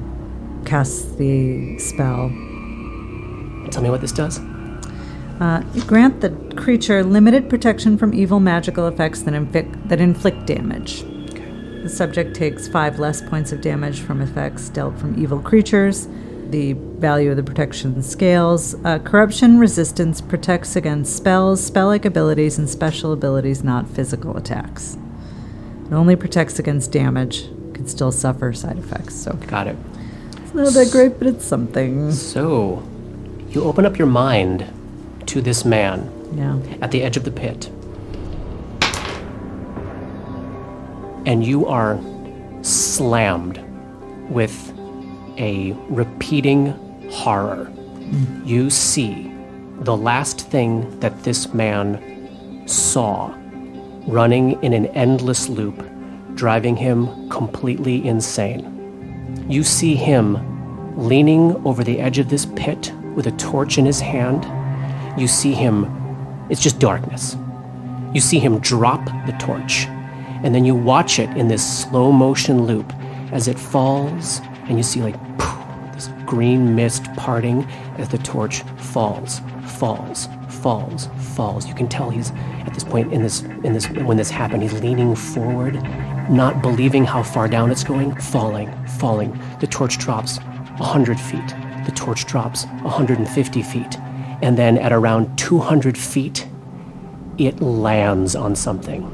casts the spell. Tell me what this does. Grant the creature limited protection from evil magical effects that inflict damage. Okay. The subject takes 5 less points of damage from effects dealt from evil creatures. The value of the protection scales. Corruption resistance protects against spells, spell-like abilities, and special abilities, not physical attacks. It only protects against damage. Can still suffer side effects. So got it. It's not that great, but it's something. So, you open up your mind to this man at the edge of the pit. And you are slammed with a repeating horror. You see the last thing that this man saw running in an endless loop, driving him completely insane. You see him leaning over the edge of this pit with a torch in his hand. You see him, it's just darkness. You see him drop the torch, and then you watch it in this slow motion loop as it falls, and you see this green mist parting as the torch falls. You can tell he's at this point in this when this happened, he's leaning forward, not believing how far down it's going, falling. The torch drops 100 feet. The torch drops 150 feet. And then at around 200 feet, it lands on something.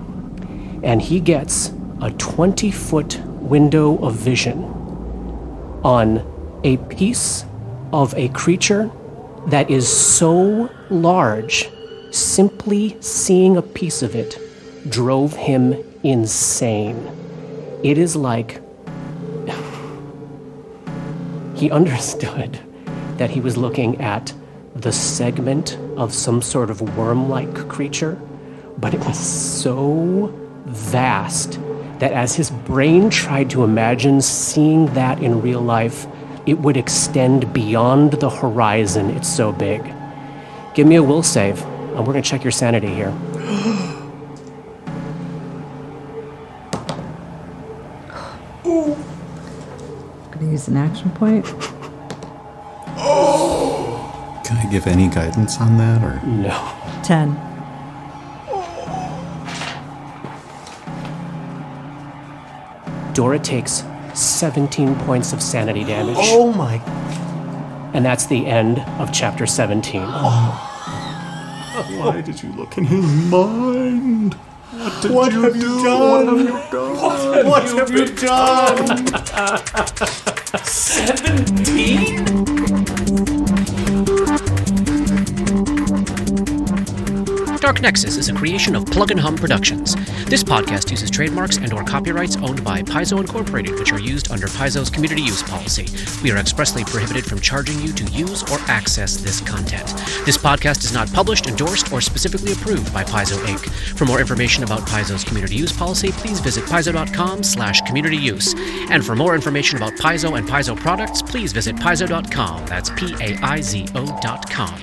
And he gets a 20-foot window of vision on a piece of a creature that is so large, simply seeing a piece of it drove him insane. It is like he understood that he was looking at the segment of some sort of worm-like creature, but it was so vast that as his brain tried to imagine seeing that in real life, it would extend beyond the horizon. It's so big. Give me a will save, and we're going to check your sanity here. Gonna use an action point. Can I give any guidance on that, or? No. 10. Dora takes 17 points of sanity damage. Oh my. And that's the end of chapter 17. Why did you look in his mind? What have you done? What have you done? 17? Dark Nexus is a creation of Plug and Hum Productions. This podcast uses trademarks and/or copyrights owned by Paizo Incorporated, which are used under Paizo's community use policy. We are expressly prohibited from charging you to use or access this content. This podcast is not published, endorsed, or specifically approved by Paizo Inc. For more information about Paizo's community use policy, please visit paizo.com/communityuse. And for more information about Paizo and Paizo products, please visit paizo.com. That's PAIZO.com.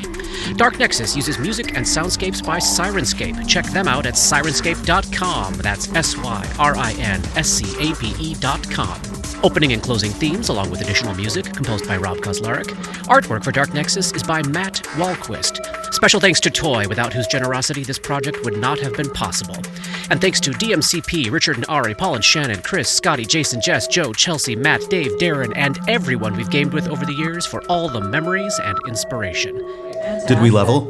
Dark Nexus uses music and soundscapes by Syrinscape. Check them out at syrinscape.com. That's SYRINSCAPE.com. Opening and closing themes, along with additional music, composed by Rob Kauzlaric. Artwork for Dark Nexus is by Matt Wahlquist. Special thanks to Toy, without whose generosity this project would not have been possible. And thanks to DMCP, Richard and Ari, Paul and Shannon, Chris, Scotty, Jason, Jess, Joe, Chelsea, Matt, Dave, Darren, and everyone we've gamed with over the years for all the memories and inspiration. Did we level?